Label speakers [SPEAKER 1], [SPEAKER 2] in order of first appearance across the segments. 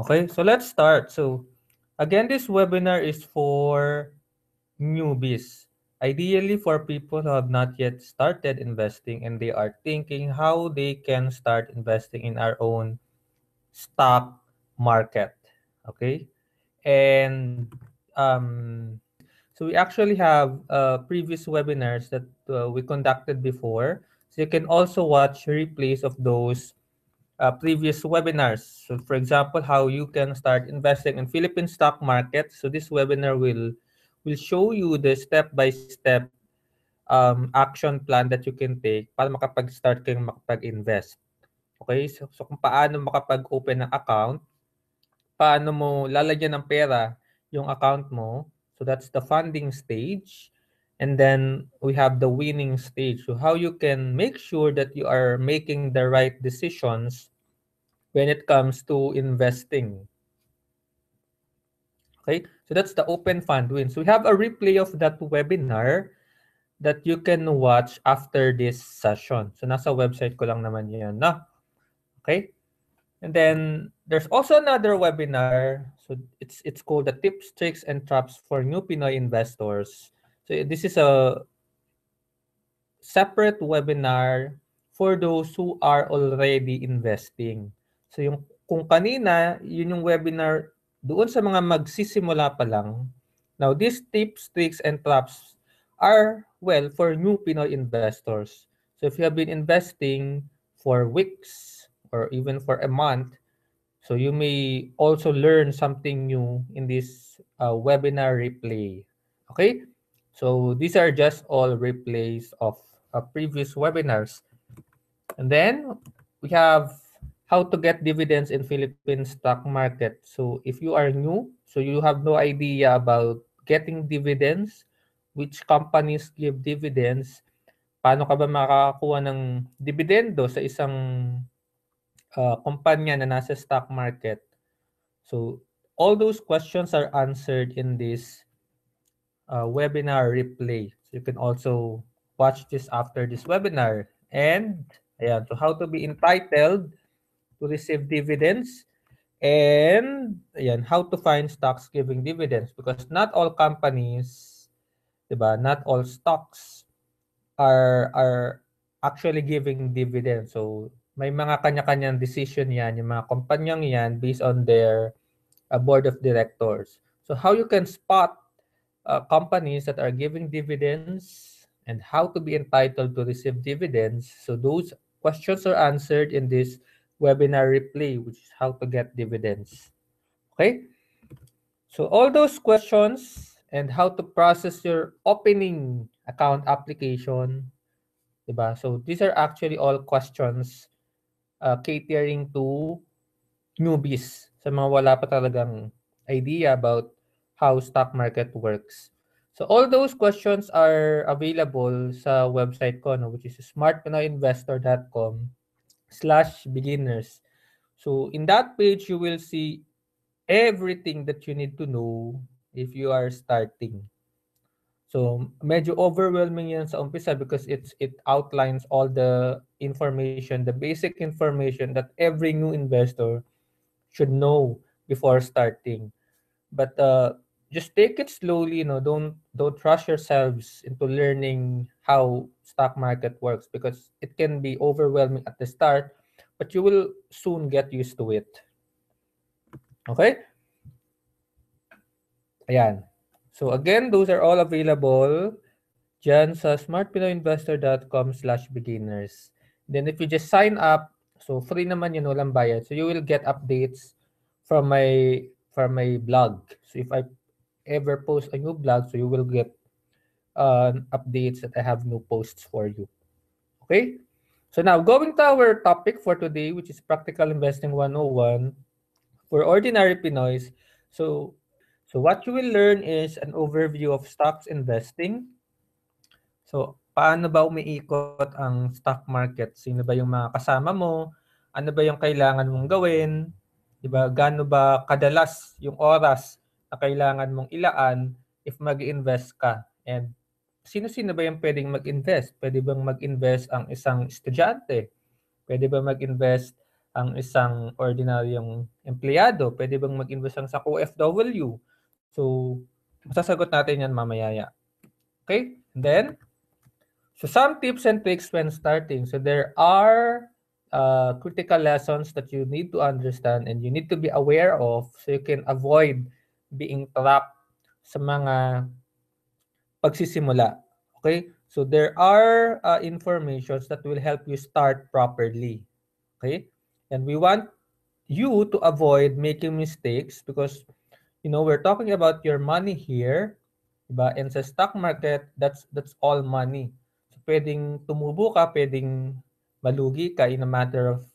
[SPEAKER 1] Okay, so let's start. So again, this webinar is for newbies. Ideally for people who have not yet started investing and they are thinking how they can start investing in our own stock market. Okay, and so we actually have previous webinars that we conducted before. So you can also watch replays of those previous webinars. So for example, how you can start investing in Philippine stock market. So this webinar will show you the step-by-step action plan that you can take para makapag-start kayong makapag-invest. Okay? So kung paano makapag-open ng account, paano mo lalagyan ng pera yung account mo. So that's the funding stage. And then we have the winning stage. So how you can make sure that you are making the right decisions when it comes to investing. Okay, so that's the open fund win. So we have a replay of that webinar that you can watch after this session. So nasa website ko lang naman yan, no? Okay, and then there's also another webinar. So it's called the tips, tricks, and traps for new Pinoy investors. So this is a separate webinar for those who are already investing. So yung kung kanina, yun yung webinar doon sa mga magsisimula pa lang. Now, these tips, tricks, and traps are, well, for new Pinoy investors. So if you have been investing for weeks or even for a month, so you may also learn something new in this webinar replay. Okay? So these are just all replays of previous webinars. And then we have how to get dividends in Philippine stock market. So if you are new, so you have no idea about getting dividends, which companies give dividends, paano ka ba makakakuha ng dividendo sa isang kumpanya na nasa stock market. So all those questions are answered in this webinar replay. So you can also watch this after this webinar. And ayan, so how to be entitled to receive dividends and ayan, how to find stocks giving dividends because not all companies, 'di ba? Not all stocks are actually giving dividends. So may mga kanya-kanyang decision 'yan, yung mga kumpanyang 'yan based on their board of directors. So how you can spot companies that are giving dividends and how to be entitled to receive dividends. So those questions are answered in this webinar replay, which is how to get dividends. Okay? So all those questions and how to process your opening account application, diba? So these are actually all questions catering to newbies, sa mga wala pa talagang idea about how stock market works. So all those questions are available sa website ko, no, which is smartpinoyinvestor.com/beginners. So in that page, you will see everything that you need to know if you are starting. So medyo overwhelming yan sa umpisa because it outlines all the information, the basic information that every new investor should know before starting. But just take it slowly, don't rush yourselves into learning how stock market works because it can be overwhelming at the start, but you will soon get used to it. Okay? Ayan. So again, those are all available dyan sa smartpinoyinvestor.com/beginners. Then if you just sign up, so free naman yun, walang bayad. So you will get updates from my blog. So if I ever post a new blog, so you will get updates that I have new posts for you. Okay? So now going to our topic for today, which is Practical Investing 101 for ordinary Pinoys. So so what you will learn is an overview of stocks investing. So paano ba umiikot ang stock market? Sino ba yung mga kasama mo? Ano ba yung kailangan mong gawin? 'Di ba? Gaano ba kadalas yung oras na kailangan mong ilaan if mag-invest ka? And sino-sino ba yung pwedeng mag-invest? Pwede bang mag-invest ang isang estudyante? Pwede ba mag-invest ang isang ordinaryong empleyado? Pwede bang mag-invest lang sa OFW? So, masasagot natin yan mamaya. Okay? And then, so some tips and tricks when starting. So there are critical lessons that you need to understand and you need to be aware of so you can avoid being trapped sa mga pagsisimula. Okay? So there are informations that will help you start properly. Okay? And we want you to avoid making mistakes because we're talking about your money here, diba? And sa stock market, that's all money. So pwedeng tumubo ka, pwedeng malugi ka in a matter of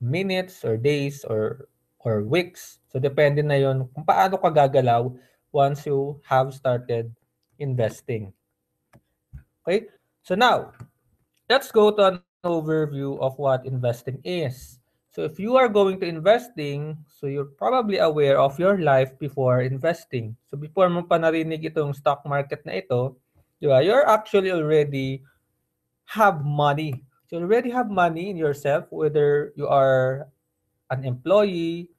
[SPEAKER 1] minutes or days or weeks. So depende na 'yon kung paano ka gagalaw once you have started investing. Okay? So now, let's go to an overview of what investing is. So if you are going to investing, so you're probably aware of your life before investing. So before mo pa narinig itong stock market na ito, di ba, you're actually already have money. So you already have money in yourself, whether you are an employee,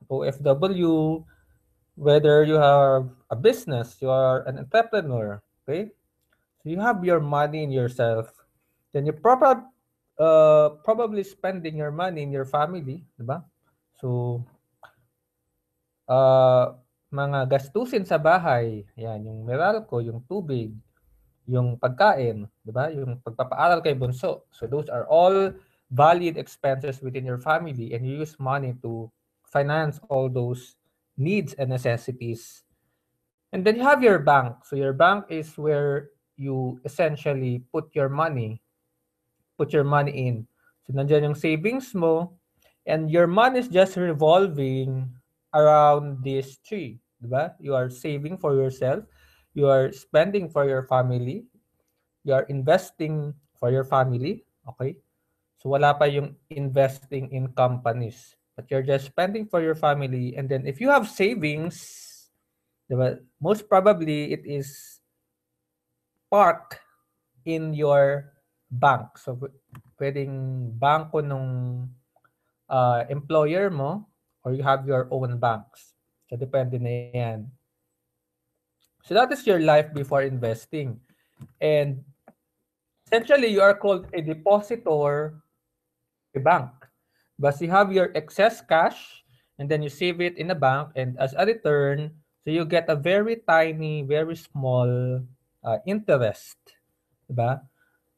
[SPEAKER 1] OFW, whether you have a business, you are an entrepreneur, okay? So you have your money in yourself. Then you probably spending your money in your family, di ba? So, mga gastusin sa bahay, yan, yung Meralco, yung tubig, yung pagkain, di ba? Yung pagpapaaral kay bunso. So those are all valid expenses within your family and you use money to finance all those needs and necessities. And then you have your bank. So your bank is where you essentially put your money in. So nandiyan yung savings mo and your money is just revolving around these three, di ba? You are saving for yourself, you are spending for your family, you are investing for your family, okay? So wala pa yung investing in companies, but you're just spending for your family and then if you have savings, di ba? Most probably it is parked in your bank. So pwedeng banko nung employer mo or you have your own banks. So depende na yan. So that is your life before investing. And essentially, you are called a depositor a bank. But you have your excess cash and then you save it in a bank and as a return, so you get a very tiny, very small interest. Diba?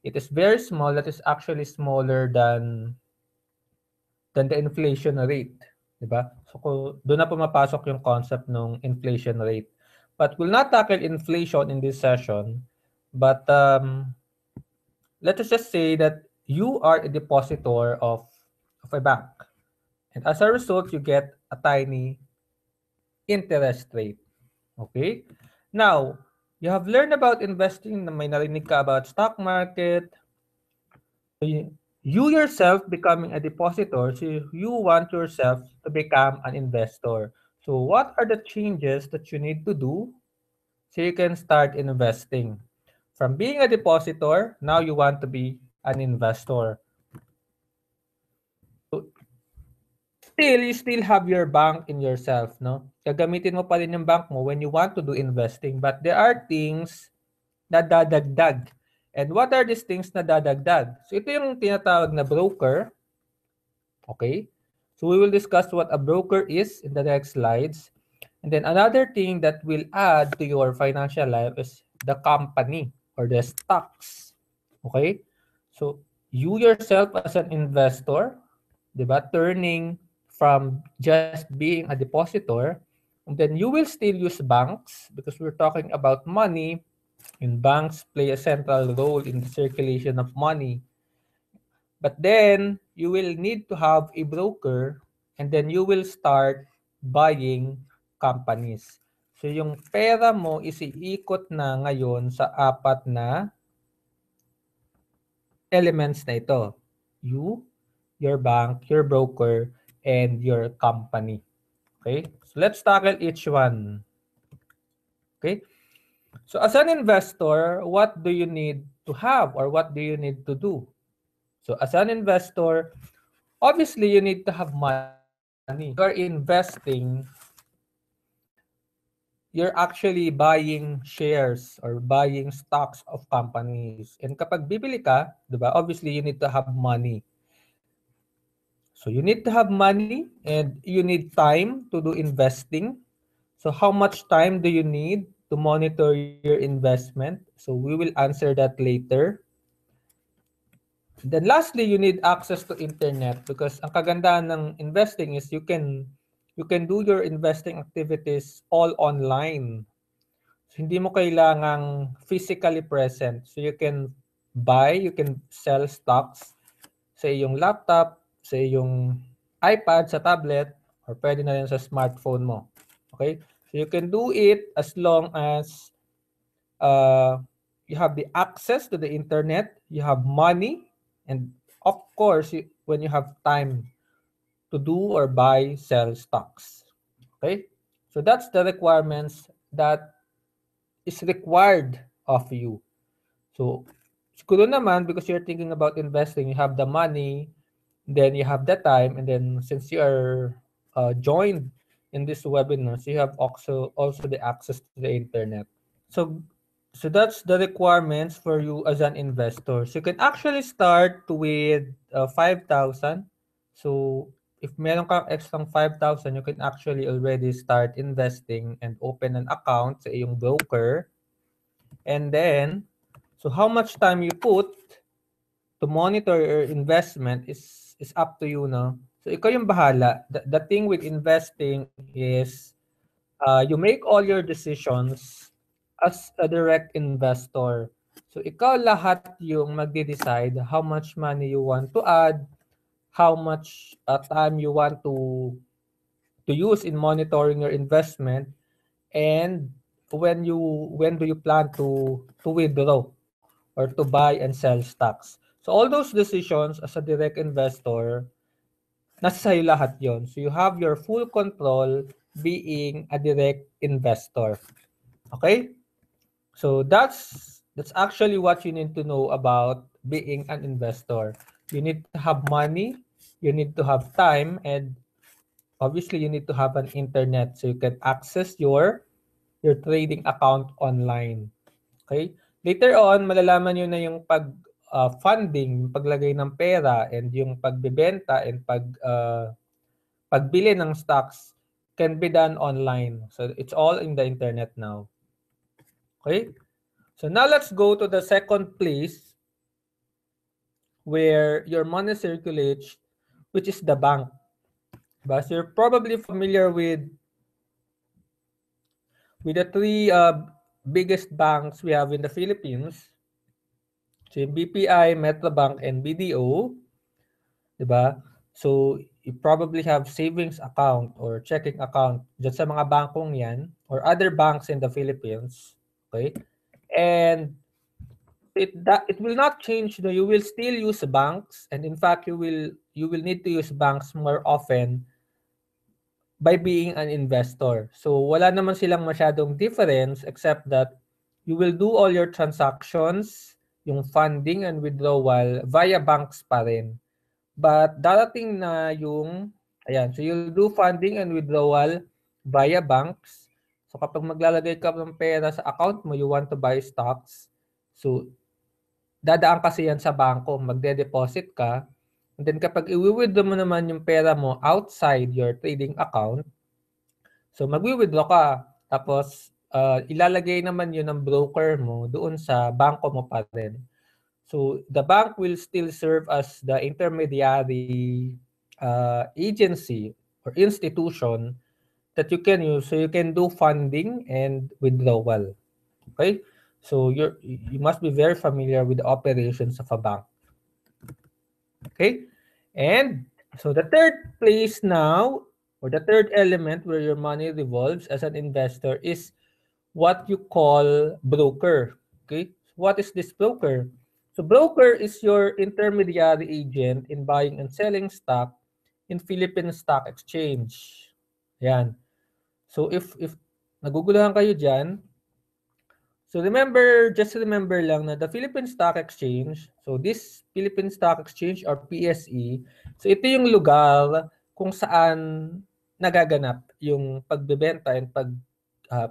[SPEAKER 1] It is very small. That is actually smaller than the inflation rate. Diba? So doon na pumapasok yung concept ng inflation rate. But we'll not tackle inflation in this session. But let us just say that you are a depositor of a bank. And as a result, you get a tiny interest rate. Okay? Now, you have learned about investing, may narinig ka about stock market. You yourself becoming a depositor, so you want yourself to become an investor. So what are the changes that you need to do so you can start investing? From being a depositor, now you want to be an investor. So still, you still have your bank in yourself, no? Gagamitin mo pa rin yung bank mo when you want to do investing. But there are things na dadagdag. And what are these things na dadagdag? So ito yung tinatawag na broker. Okay? So we will discuss what a broker is in the next slides. And then another thing that will add to your financial life is the company or the stocks. Okay? So you yourself as an investor, diba, turning from just being a depositor, and then you will still use banks because we're talking about money, and banks play a central role in the circulation of money. But then you will need to have a broker and then you will start buying companies. So yung pera mo isiikot na ngayon sa apat na elements na ito. You, your bank, your broker, and your company. Okay? So let's tackle each one. Okay? So as an investor, what do you need to have or what do you need to do? So as an investor, obviously you need to have money. You are investing, you're actually buying shares or buying stocks of companies. And kapag bibili ka, 'di ba? Obviously you need to have money. So you need to have money and you need time to do investing. So how much time do you need to monitor your investment? So we will answer that later. Then lastly, you need access to internet because ang kagandahan ng investing is you can do your investing activities all online. So, hindi mo kailangang physically present. So you can buy, you can sell stocks sa iyong laptop, sa iyong iPad, sa tablet, or pwede na rin sa smartphone mo. Okay? So you can do it as long as uh, you have the access to the internet, you have money, and of course, when you have time to do or buy, sell stocks. Okay? So that's the requirements that is required of you. So, siguro naman, because you're thinking about investing, you have the money, then you have the time, and then since you are joined in this webinar, so you have also the access to the internet. So, so that's the requirements for you as an investor. So you can actually start with 5,000. So if meron kang extra 5,000, you can actually already start investing and open an account sa iyong broker. And then, so how much time you put to monitor your investment is up to you, no? So ikaw yung bahala. The thing with investing is you make all your decisions as a direct investor. So ikaw lahat yung magde-decide how much money you want to add, how much time you want to use in monitoring your investment, and when do you plan to withdraw or to buy and sell stocks. So all those decisions as a direct investor, nasa sa'yo lahat yon. So you have your full control being a direct investor. Okay? So that's actually what you need to know about being an investor. You need to have money, you need to have time, and obviously you need to have an internet so you can access your trading account online. Okay? Later on, malalaman nyo na yung funding, yung paglagay ng pera, and yung pagbebenta and pagbili ng stocks can be done online. So it's all in the internet now. Okay? So now let's go to the second place where your money circulates, which is the bank. But you're probably familiar with the three biggest banks we have in the Philippines. So yung BPI, Metrobank, and BDO, diba? So you probably have savings account or checking account dyan sa mga bankong yan or other banks in the Philippines. Okay? And it will not change. No, you will still use banks, and in fact you will need to use banks more often by being an investor. So wala naman silang masyadong difference except that you will do all your transactions, yung funding and withdrawal via banks pa rin. But darating na yung ayan, so you'll do funding and withdrawal via banks. So kapag maglalagay ka ng pera sa account mo, you want to buy stocks. So dadaan kasi yan sa bangko, magde-deposit ka. And then kapag i-withdraw mo naman yung pera mo outside your trading account, so magwi-withdraw ka. Tapos ilalagay naman yun ng broker mo doon sa bangko mo pa rin. So the bank will still serve as the intermediary agency or institution that you can use so you can do funding and withdrawal. Okay? So you must be very familiar with the operations of a bank. Okay? And so the third place now, or the third element where your money revolves as an investor is what you call broker. Okay? What is this broker? So broker is your intermediary agent in buying and selling stock in Philippine Stock Exchange. Yan. So if naguguluhan kayo dyan, So just remember lang na the Philippine Stock Exchange, so this Philippine Stock Exchange or PSE, so ito yung lugar kung saan nagaganap yung pagbebenta and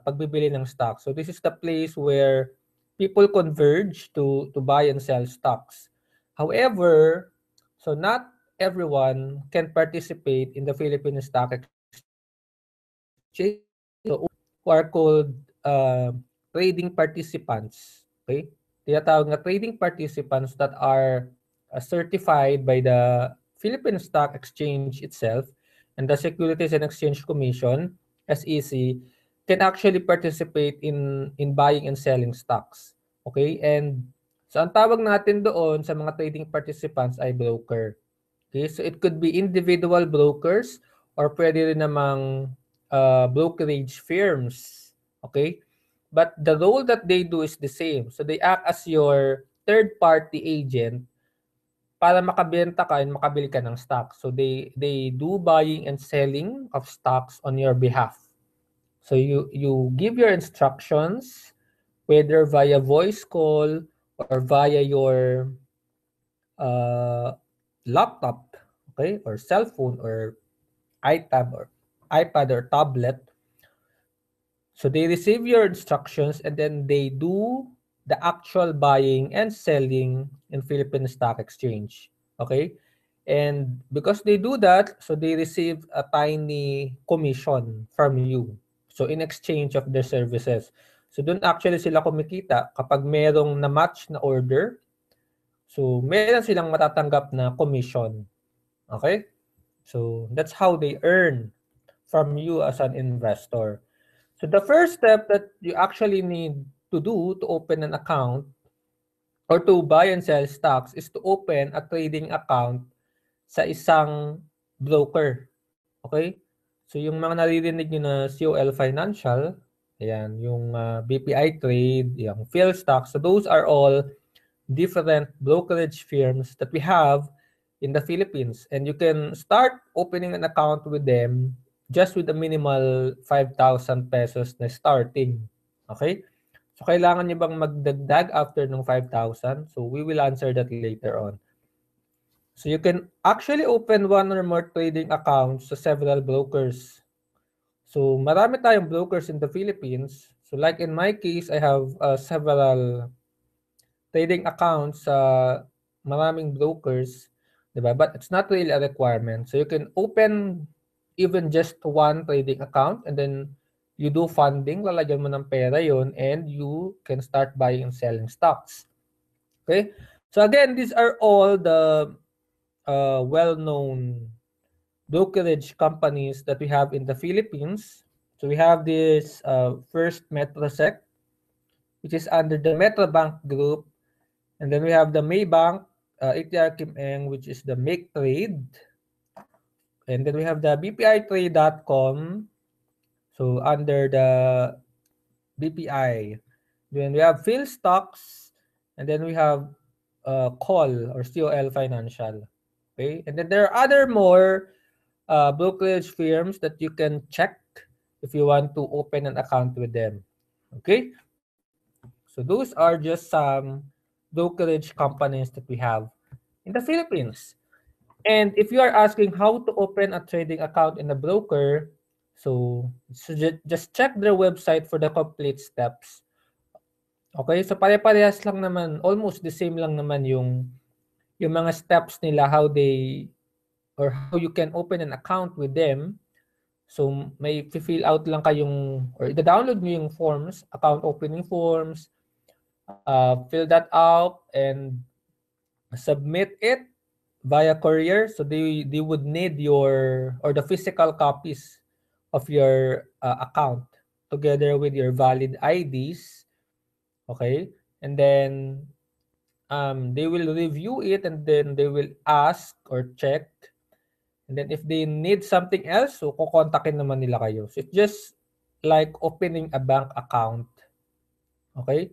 [SPEAKER 1] pagbibili ng stock. So this is the place where people converge to buy and sell stocks. However, so not everyone can participate in the Philippine Stock Exchange. So who are called trading participants. Okay? Tinatawag na trading participants that are certified by the Philippine Stock Exchange itself and the Securities and Exchange Commission, SEC, can actually participate in buying and selling stocks. Okay? And so ang tawag natin doon sa mga trading participants ay broker. Okay? So it could be individual brokers or pwede rin namang brokerage firms. Okay? But the role that they do is the same. So they act as your third-party agent para makabenta ka and makabili ka ng stock. So they do buying and selling of stocks on your behalf. So you give your instructions whether via voice call or via your laptop, okay, or cell phone or iPad or tablet. So they receive your instructions and then they do the actual buying and selling in Philippine Stock Exchange. Okay? And because they do that, so they receive a tiny commission from you. So in exchange of their services. So doon actually sila kumikita kapag merong na-match na order. So meron silang matatanggap na commission. Okay? So that's how they earn from you as an investor. So the first step that you actually need to do to open an account or to buy and sell stocks is to open a trading account sa isang broker. Okay? So yung mga naririnig nyo na COL Financial, ayan, yung BPI Trade, yung PhilStocks, so those are all different brokerage firms that we have in the Philippines. And you can start opening an account with them just with a minimal 5,000 pesos na starting. Okay? So, kailangan nyo bang magdagdag after ng 5,000? So, we will answer that later on. So, you can actually open one or more trading accounts sa several brokers. So, marami tayong brokers in the Philippines. So, like in my case, I have several trading accounts sa maraming brokers, 'di ba? But it's not really a requirement. So you can open even just one trading account and then you do funding, lalagyan mo ng pera yon and you can start buying and selling stocks. Okay? So again, these are all the well-known brokerage companies that we have in the Philippines. So we have this First Metrosec, which is under the Metrobank Group. And then we have the Maybank, ATR Kim Eng, which is the Make Trade. And then we have the BPITrade.com, so under the BPI. Then we have PhilStocks, and then we have COL or COL Financial. Okay, and then there are other more brokerage firms that you can check if you want to open an account with them. Okay, so those are just some brokerage companies that we have in the Philippines. And if you are asking how to open a trading account in a broker, so just check their website for the complete steps. Okay, so pare-parehas lang naman, almost the same lang naman yung mga steps nila, how they or how you can open an account with them. So may fill out lang kayong or i-download mo yung forms, account opening forms, fill that out and submit it via courier. So they would need your or the physical copies of your account together with your valid IDs. Okay, and then they will review it and then they will ask or check, and then if they need something else, so kukontakin naman nila kayo. So it's just like opening a bank account. Okay,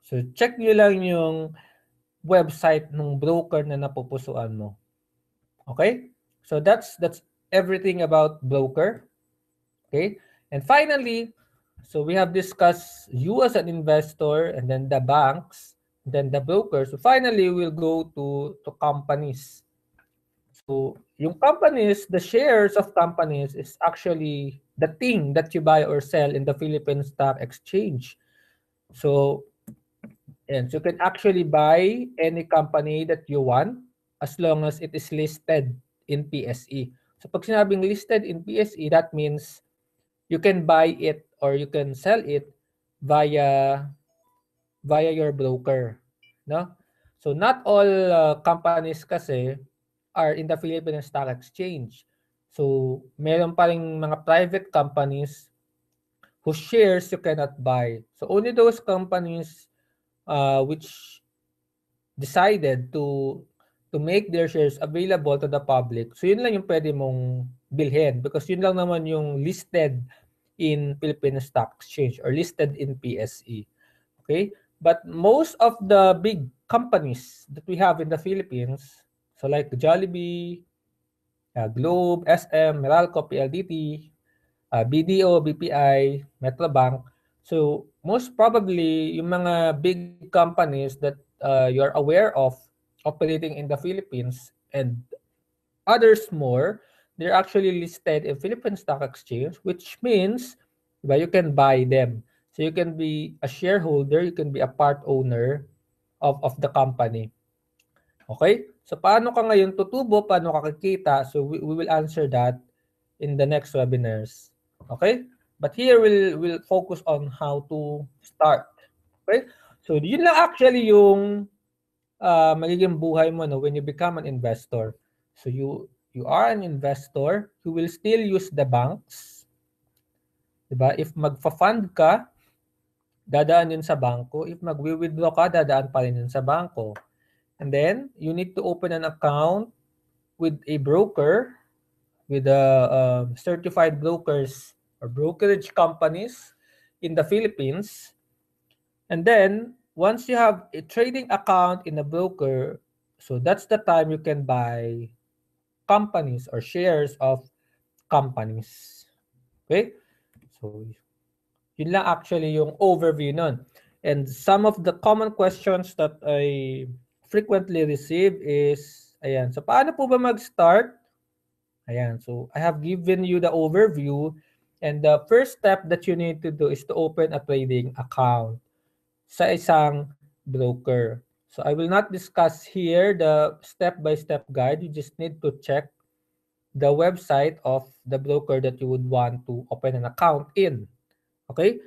[SPEAKER 1] so check nyo lang yung website ng broker na napupusuan mo. Okay? So that's everything about broker. Okay? And finally, So we have discussed you as an investor, and then the banks, then the brokers. So finally, we'll go to companies. So yung companies, the shares of companies is actually the thing that you buy or sell in the Philippine Stock Exchange. So, and so you can actually buy any company that you want as long as it is listed in PSE. So pag sinabing listed in PSE, that means you can buy it or you can sell it via your broker, no? So not all companies kasi are in the Philippine Stock Exchange. So meron pa ring mga private companies whose shares you cannot buy. So only those companies which decided to make their shares available to the public. So yun lang yung pwede mong bilhin because yun lang naman yung listed in Philippine Stock Exchange or listed in PSE. Okay? But most of the big companies that we have in the Philippines, so like Jollibee, Globe, SM, Meralco, PLDT, BDO, BPI, Metrobank. So most probably yung mga big companies that you're aware of operating in the Philippines and others more, they're actually listed in Philippine Stock Exchange, which means you can buy them. So you can be a shareholder, you can be a part owner of the company. Okay? So paano ka ngayon tutubo, paano ka kikita? So we will answer that in the next webinars. Okay? But here we'll focus on how to start. Okay? So yun lang actually yung magiging buhay mo no when you become an investor. So you are an investor, you will still use the banks. 'Di ba? If magfa-fund ka, dadaan yun sa bangko. If magwi-withdraw ka, dadaan pa rin yun sa bangko. And then you need to open an account with a broker, with certified brokers or brokerage companies in the Philippines. And then once you have a trading account in a broker, so that's the time you can buy companies or shares of companies. Okay? So yun lang actually yung overview nun. And some of the common questions that I frequently receive is, ayan, so paano po ba mag-start? Ayan, so I have given you the overview, and the first step that you need to do is to open a trading account sa isang broker. So I will not discuss here the step-by-step guide. You just need to check the website of the broker that you would want to open an account in. Okay?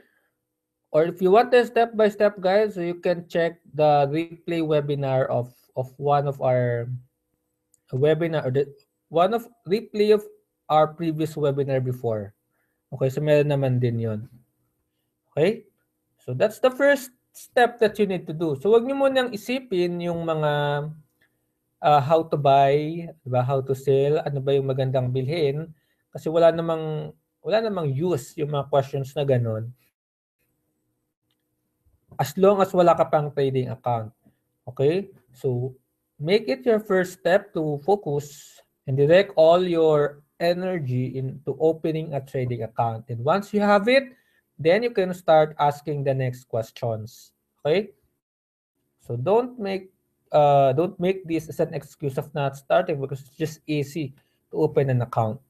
[SPEAKER 1] Or if you want the step-by-step guide, so you can check the replay webinar of one of our webinar, or one of replay of our previous webinar before. Okay, so meron naman din yon. Okay? So that's the first step that you need to do. So wag niyo munang isipin yung mga how to buy, diba? How to sell, ano ba yung magandang bilhin kasi wala namang use yung mga questions na ganun as long as wala ka pang trading account. Okay? So make it your first step to focus and direct all your energy into opening a trading account. And once you have it, then you can start asking the next questions. Okay? So don't make this as an excuse of not starting because it's just easy to open an account.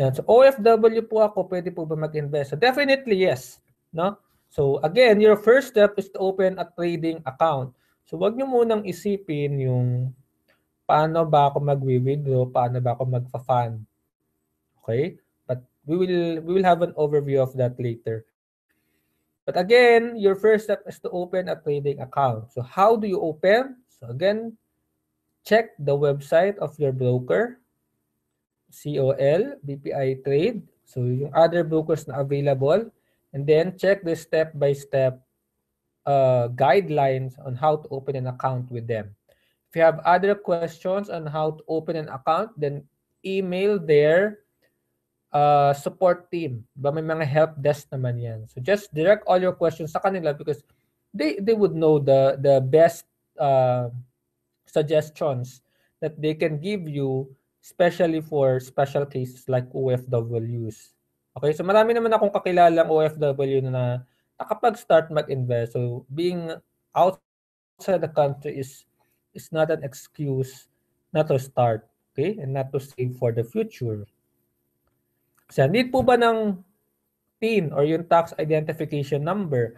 [SPEAKER 1] Yan. So OFW po ako, pwede po ba mag-invest? So definitely yes, no? So again, your first step is to open a trading account. So wag niyo munang isipin yung paano ba ako magwi-withdraw, paano ba ako magfa-fund. Okay? But we will have an overview of that later. But again, your first step is to open a trading account. So how do you open? So again, check the website of your broker, COL, BPI Trade. So yung other brokers na available. And then check the step-by-step guidelines on how to open an account with them. If you have other questions on how to open an account, then email their support team. Diba? May mga help desk naman yan. So just direct all your questions sa kanila because they would know the best suggestions that they can give you, especially for special cases like OFWs. Okay, so marami naman akong kakilalang OFW na nakapag-start mag-invest. So being outside the country is not an excuse not to start, okay, and not to save for the future. So need po ba ng TIN or yung tax identification number?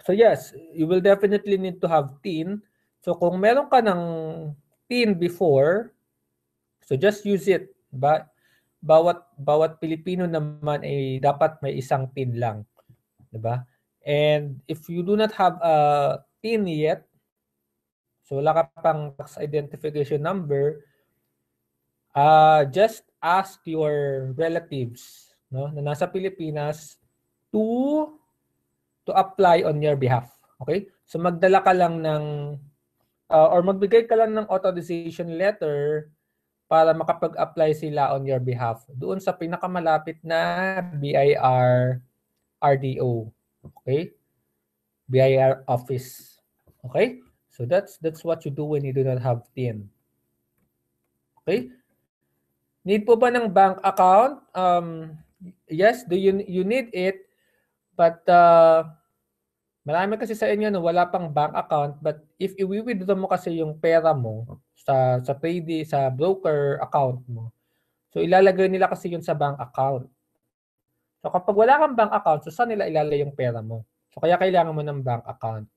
[SPEAKER 1] So yes, you will definitely need to have TIN. So kung meron ka ng TIN before, so just use it. Bawat Pilipino naman ay dapat may isang TIN lang, 'di ba? And if you do not have a TIN yet, so wala ka pang tax identification number, just ask your relatives, no, na nasa Pilipinas to apply on your behalf. Okay? So magdala ka lang ng or magbigay ka lang ng authorization letter para makapag-apply sila on your behalf doon sa pinakamalapit na BIR RDO. Okay? BIR office. Okay? So that's what you do when you do not have TIN. Okay? Need po ba ng bank account? Yes, you need it, but marami kasi sa inyo na wala pang bank account, but if i-withdraw mo kasi yung pera mo sa trading, sa broker account mo, so ilalagay nila kasi yun sa bank account. So kapag wala kang bank account, so saan nila ilalagay yung pera mo? So kaya kailangan mo ng bank account.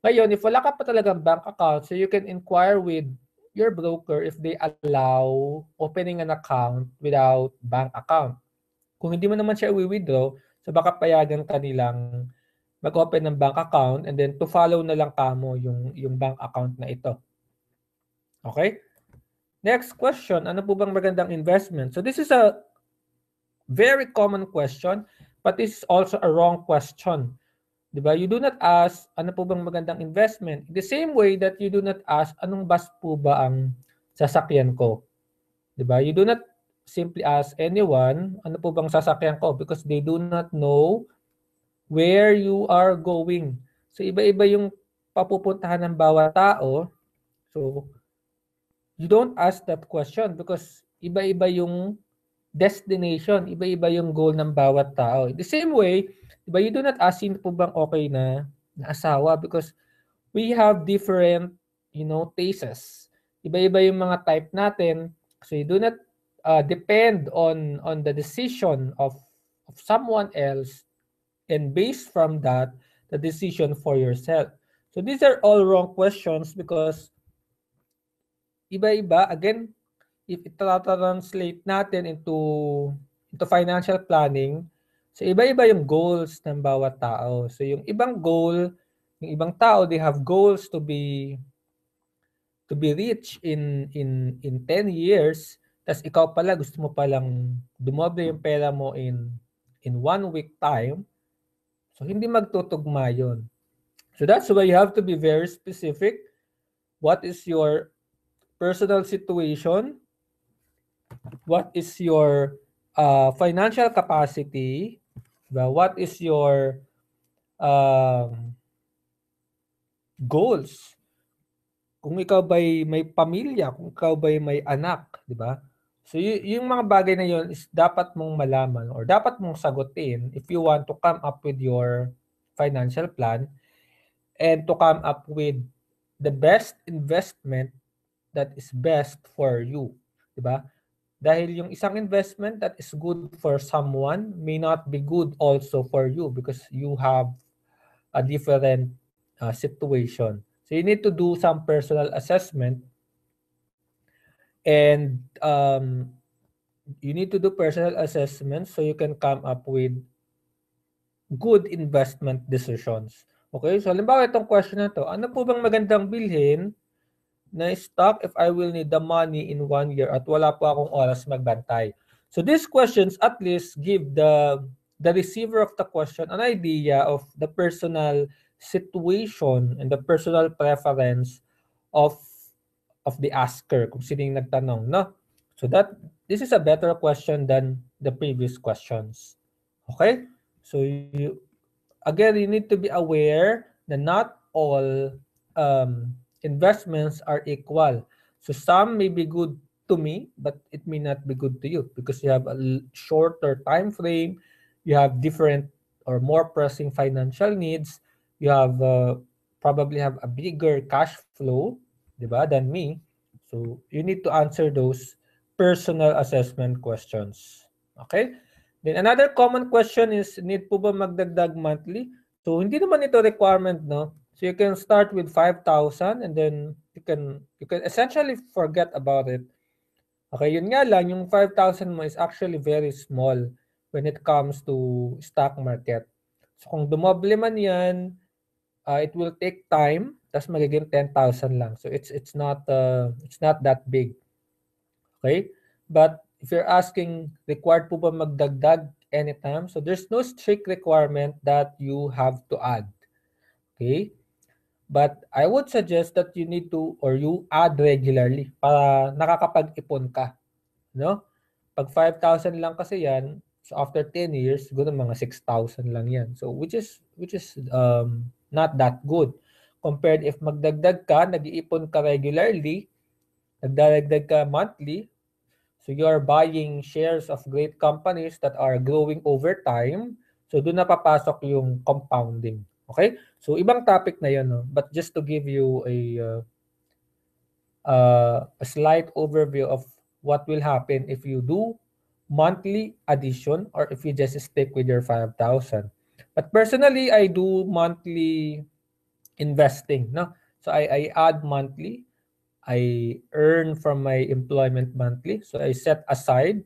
[SPEAKER 1] Ngayon, if wala ka pa talagang bank account, so you can inquire with your broker if they allow opening an account without bank account. Kung hindi mo naman siya i-withdraw, so baka payagan ka nilang mag-open ng bank account and then to follow na lang kamo yung bank account na ito. Okay? Next question, ano po bang magandang investment? So this is a very common question, but this is also a wrong question. Diba? You do not ask, ano po bang magandang investment? The same way that you do not ask, anong bus po ba ang sasakyan ko? Diba? You do not simply ask anyone, ano po bang sasakyan ko? Because they do not know where you are going. So, iba-iba yung papupuntahan ng bawat tao. So, you don't ask that question because iba-iba yung destination, iba-iba yung goal ng bawat tao. The same way, diba, you do not ask sino po bang okay na asawa because we have different, tastes. Iba-iba yung mga type natin. So you do not depend on the decision of someone else and based from that, the decision for yourself. So these are all wrong questions because iba-iba, again, if ita-translate natin into financial planning, so iba-iba yung goals ng bawat tao. So yung ibang goal, yung ibang tao, they have goals to be rich in 10 years, tas ikaw pala gusto mo palang dumoble yung pera mo in 1 week time. So hindi magtutugma 'yon. So that's why you have to be very specific. What is your personal situation? What is your financial capacity? What is your goals? Kung ikaw ba'y may pamilya, kung ikaw ba'y may anak, di ba? So yung mga bagay na yun is dapat mong malaman or dapat mong sagutin if you want to come up with your financial plan and to come up with the best investment that is best for you, di ba? Dahil yung isang investment that is good for someone may not be good also for you because you have a different situation. So you need to do some personal assessment and you need to do personal assessment so you can come up with good investment decisions. Okay? So halimbawa itong question na to, ano po bang magandang bilhin na stock if I will need the money in 1 year at wala po akong oras magbantay? So these questions at least give the receiver of the question an idea of the personal situation and the personal preference of the asker kung sino yung nagtanong, no? So this is a better question than the previous questions. Okay? So again, you need to be aware that not all investments are equal. So some may be good to me, but it may not be good to you because you have a shorter time frame, you have different or more pressing financial needs, you have probably have a bigger cash flow, diba, than me. So you need to answer those personal assessment questions. Okay? Then another common question is, need po ba magdagdag monthly? So hindi naman ito requirement, no? So you can start with 5,000 and then you can essentially forget about it. Okay, yun nga lang, yung 5,000 mo is actually very small when it comes to stock market. So kung dumoble man yan, it will take time, tas magiging 10,000 lang. So it's not that big. Okay? But if you're asking, required po ba magdagdag anytime? So there's no strict requirement that you have to add. Okay? But I would suggest that you need to or you add regularly para nakakapag-ipon ka. No? Pag 5,000 lang kasi yan, so after 10 years, siguro mga 6,000 lang yan. So which is not that good. Compared if magdagdag ka, nag-iipon ka regularly, nagdadagdag ka monthly, so you are buying shares of great companies that are growing over time. So doon na papasok yung compounding. Okay? So ibang topic na 'yon, no? But just to give you a slight overview of what will happen if you do monthly addition or if you just stick with your 5,000. But personally, I do monthly investing, no? So I add monthly. I earn from my employment monthly. So I set aside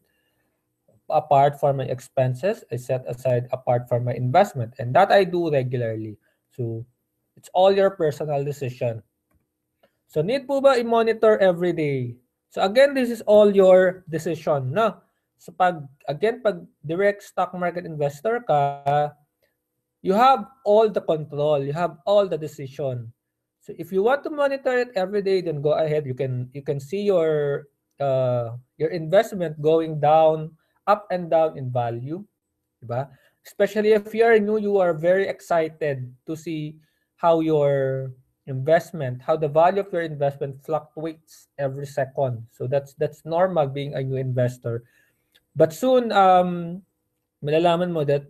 [SPEAKER 1] apart from my expenses. I set aside apart from my investment. And that I do regularly. So it's all your personal decision. So need po ba i-monitor every day? So again, this is all your decision, no? So pag direct stock market investor ka, you have all the control, you have all the decision. So if you want to monitor it every day, then go ahead. You can see your investment going down, up and down in value, diba? Especially if you are new, you are very excited to see how your investment, how the value of your investment fluctuates every second. So that's normal being a new investor. But soon malalaman mo that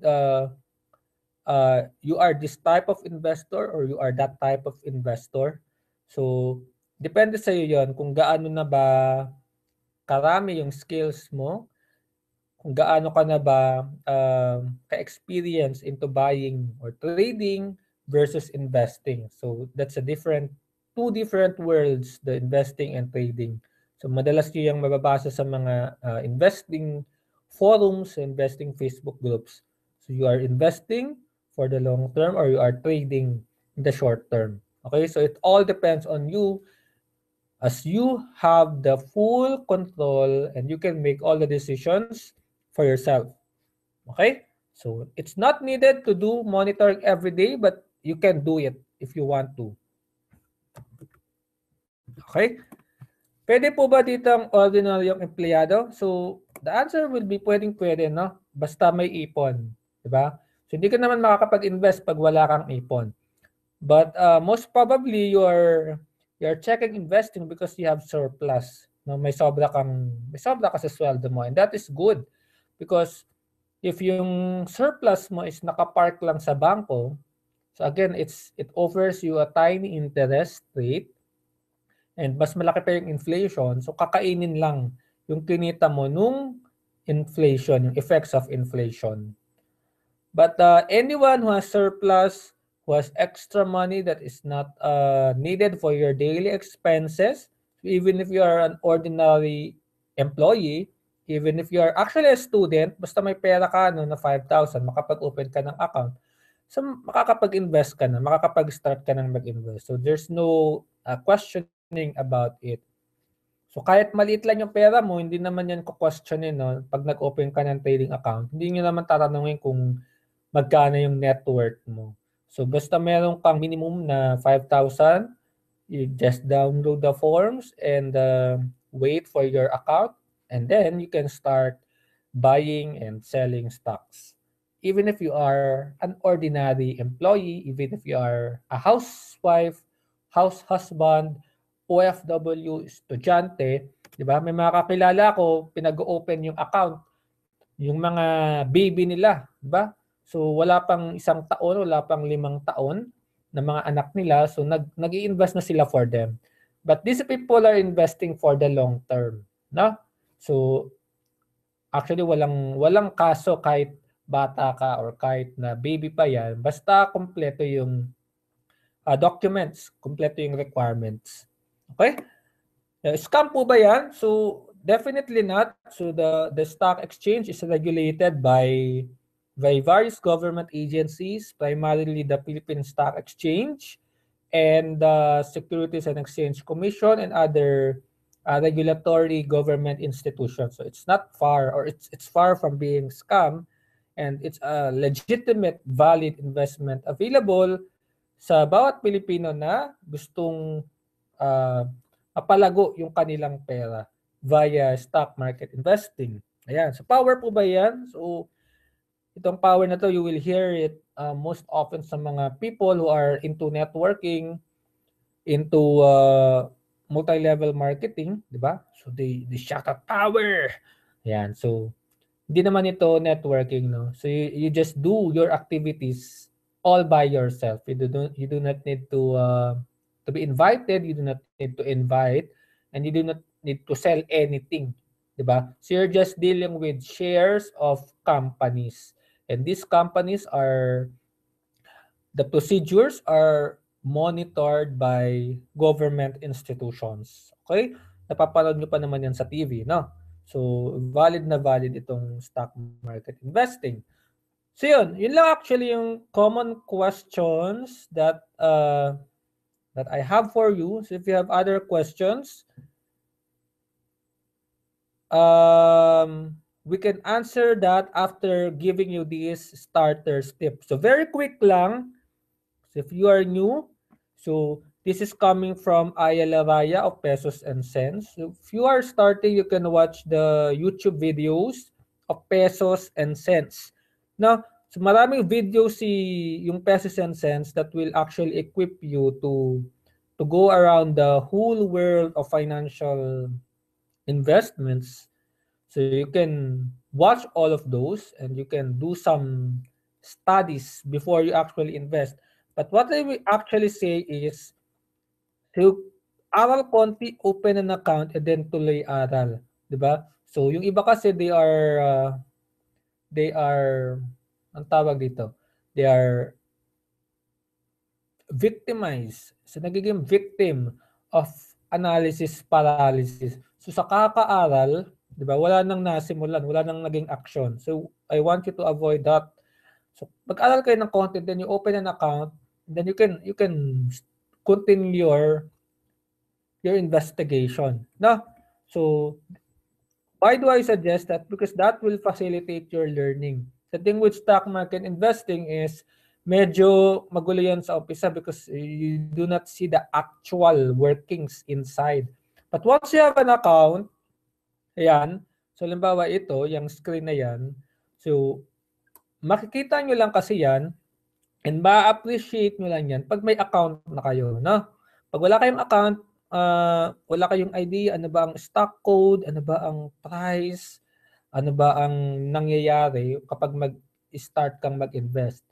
[SPEAKER 1] you are this type of investor or you are that type of investor. So, depende sa iyo 'yon kung gaano na ba karami yung skills mo, kung gaano ka na ba ka-experience into buying or trading versus investing. So, that's two different worlds, the investing and trading. So, madalas niyo yung mababasa sa mga investing forums, investing Facebook groups. So, you are investing for the long term or you are trading in the short term. Okay, so it all depends on you as you have the full control and you can make all the decisions for yourself. Okay, so it's not needed to do monitoring every day, but you can do it if you want to. Okay, pwede po ba dito ang ordinaryong empleyado? So the answer will be pwede, no? Basta may ipon, di ba? So hindi ka naman makakapag-invest pag wala kang ipon. But most probably you're checking investing because you have surplus. No, may sobra ka sa sweldo mo, and that is good because if yung surplus mo is nakapark lang sa bangko, so again it offers you a tiny interest rate and mas malaki pa yung inflation, so kakainin lang yung kinita mo nung inflation, yung effects of inflation. But anyone who has surplus, who has extra money that is not needed for your daily expenses, even if you are an ordinary employee, even if you are actually a student, basta may pera ka no, na 5,000, makapag-open ka ng account, so makakapag-invest ka na, makakapag-start ka ng mag-invest. So there's no questioning about it. So kahit maliit lang yung pera mo, hindi naman yan ko-questionin, no? Pag nag-open ka ng trading account, hindi nyo naman tatanungin kung magkano yung net worth mo. So basta meron kang minimum na 5,000, you just download the forms and wait for your account, and then you can start buying and selling stocks. Even if you are an ordinary employee, even if you are a housewife, house husband, OFW, estudyante, 'Di ba? May mga kakilala ko, pinag-open yung account, yung mga baby nila, 'di ba? So wala pang 1 taon, wala pang 5 taon na mga anak nila, so nag-i-invest na sila for them. But these people are investing for the long term, no? So actually walang kaso kahit bata ka or kahit na baby pa 'yan, basta kumpleto yung documents, kumpleto yung requirements. Okay? Scam po ba yan? So, definitely not. So, the stock exchange is regulated by various government agencies, primarily the Philippine Stock Exchange and the Securities and Exchange Commission and other regulatory government institutions. So, it's not far or it's far from being scam, and it's a legitimate, valid investment available sa bawat Pilipino na gustong uh, mapalago yung kanilang pera via stock market investing. Ayan. So power po ba yan? So itong power na to, you will hear it most often sa mga people who are into networking, into multi-level marketing, di ba? So they shout out power. Ayan. So hindi naman ito networking, no? So you just do your activities all by yourself. You do not need to be invited, you do not need to invite, and you do not need to sell anything, 'di ba? So you're just dealing with shares of companies. And these companies are the procedures are monitored by government institutions. Okay? Napapanood nyo pa naman yan sa TV, no? So, valid na valid itong stock market investing. So, yun lang actually yung common questions that I have for you. So, if you have other questions, we can answer that after giving you these starter tips. So, very quick lang. So if you are new, so this is coming from Aya Lavaya of Pesos and Cents. So if you are starting, you can watch the YouTube videos of Pesos and Cents. Now, so maraming videos yung Pesos and Cents that will actually equip you to go around the whole world of financial investments. So you can watch all of those and you can do some studies before you actually invest. But what I will actually say is to aral konti, open an account, and then tuloy aral. 'Di ba? So yung iba kasi they are ang tawag dito, they are victimized. So nagiging victim of analysis paralysis. So sa kakaaral, 'di ba, wala nang nasimulan, wala nang naging action. So I want you to avoid that. So mag-aral kayo ng content, then you open an account, then you can continue your investigation. No? So why do I suggest that? Because that will facilitate your learning. The thing with stock market investing is medyo magulo yan sa umpisa because you do not see the actual workings inside. But once you have an account, ayan, so halimbawa ito, yung screen na yan, so makikita nyo lang kasi yan and ma-appreciate nyo lang yan pag may account na kayo. No? Pag wala kayong account, wala kayong idea ano ba ang stock code, ano ba ang price, ano ba ang nangyayari kapag mag-start kang mag-invest.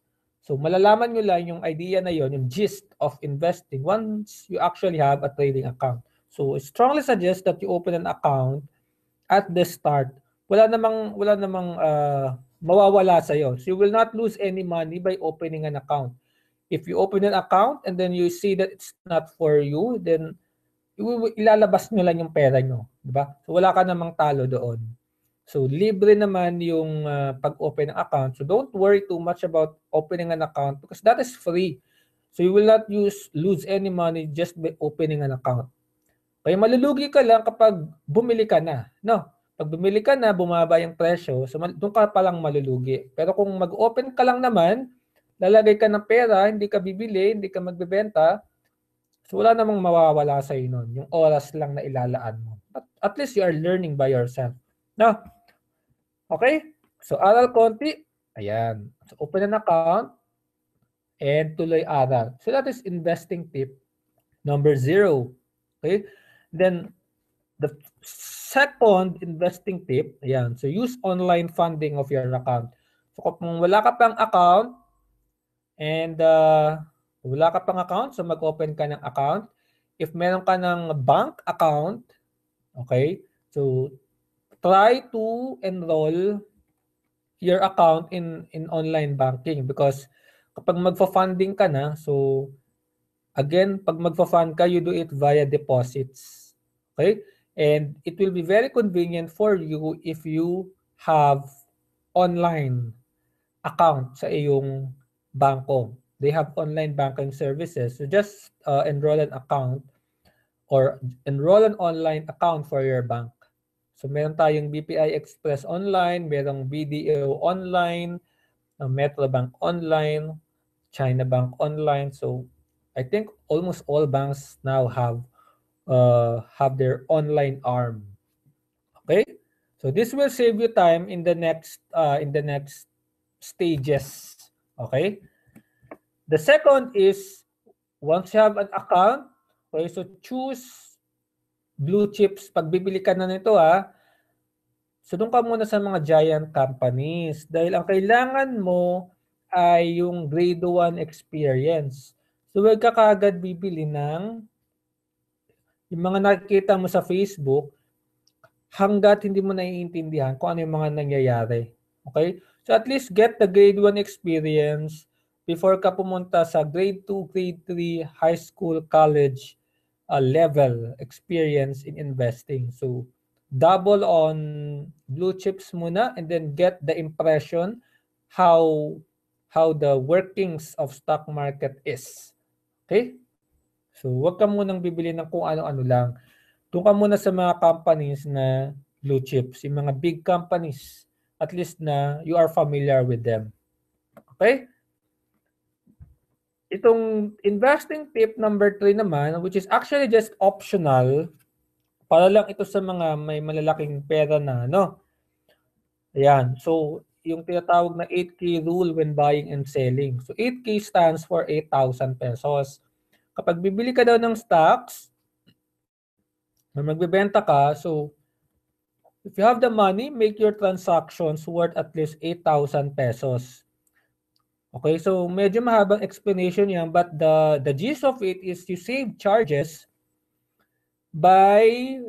[SPEAKER 1] So malalaman nyo lang yung idea na yon, yung gist of investing once you actually have a trading account. So I strongly suggest that you open an account at the start. Wala namang mawawala sa iyo. So you will not lose any money by opening an account. If you open an account and then you see that it's not for you, then ilalabas nyo lang yung pera nyo, di ba? So wala ka namang talo doon. So libre naman yung pag-open ng account. So don't worry too much about opening an account because that is free. So you will not lose any money just by opening an account. Kaya malulugi ka lang kapag bumili ka na, no? Pag bumili ka na, bumaba yung presyo, so doon ka pa lang malulugi. Pero kung mag-open ka lang naman, lalagay ka ng pera, hindi ka bibili, hindi ka magbebenta, so wala namang mawawala sa iyo nun. Yung oras lang na ilalaan mo. But at least you are learning by yourself. No? Okay? So aral konti. Ayan. So open an account and tuloy aral. So that is investing tip number 0. Okay? Then The second investing tip, ayan, so use online funding of your account. So kung wala ka pang account and wala ka pang account, so mag-open ka ng account. If meron ka ng bank account, okay, so try to enroll your account in online banking because kapag magfa-funding ka na, so again, pag magfa-fund ka, you do it via deposits. Okay? And it will be very convenient for you if you have online account sa iyong banko. They have online banking services. So just enroll an account or enroll an online account for your bank. So meron tayong BPI Express online, merong BDO online, Metro Bank online, China Bank online. So I think almost all banks now have their online arm. Okay? So this will save you time in the next stages. Okay? The second is once you have an account, okay, so choose blue chips. Pag bibili ka na nito so doon ka muna sa mga giant companies dahil ang kailangan mo ay yung grade 1 experience. So huwag ka kaagad bibili ng yung mga nakikita mo sa Facebook hanggat hindi mo naiintindihan kung ano yung mga nangyayari. Okay? So at least get the grade 1 experience before ka pumunta sa grade 2, grade 3, high school, college level experience in investing. So double on blue chips muna and then get the impression how the workings of stock market is. Okay? So wag ka munang bibili ng kung ano-ano lang. Doon ka muna sa mga companies na blue chips, yung mga big companies, at least na you are familiar with them. Okay? Itong investing tip number 3 naman, which is actually just optional, para lang ito sa mga may malalaking pera na, Ayan. So, yung tinatawag na 8K rule when buying and selling. So, 8K stands for 8,000 pesos. Kapag bibili ka daw ng stocks, or magbebenta ka, so, if you have the money, make your transactions worth at least 8,000 pesos. Okay, so medyo mahabang explanation yan, but the gist of it is you save charges by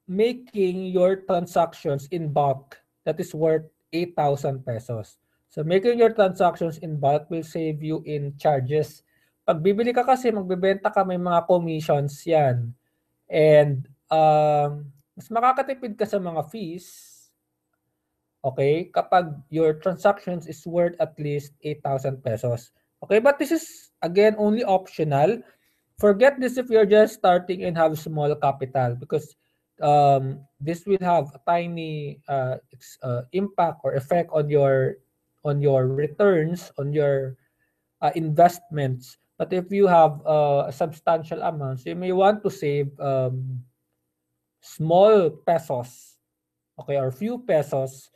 [SPEAKER 1] making your transactions in bulk that is worth 8,000 pesos. So making your transactions in bulk will save you in charges. Pag bibili ka kasi, magbebenta ka, may mga commissions yan. And mas makakatipid ka sa mga fees, okay, kapag your transactions is worth at least 8,000 pesos. Okay, but this is, again, only optional. Forget this if you're just starting and have small capital because this will have a tiny impact or effect on your returns, on your investments. But if you have a substantial amount, so you may want to save small pesos, okay, or few pesos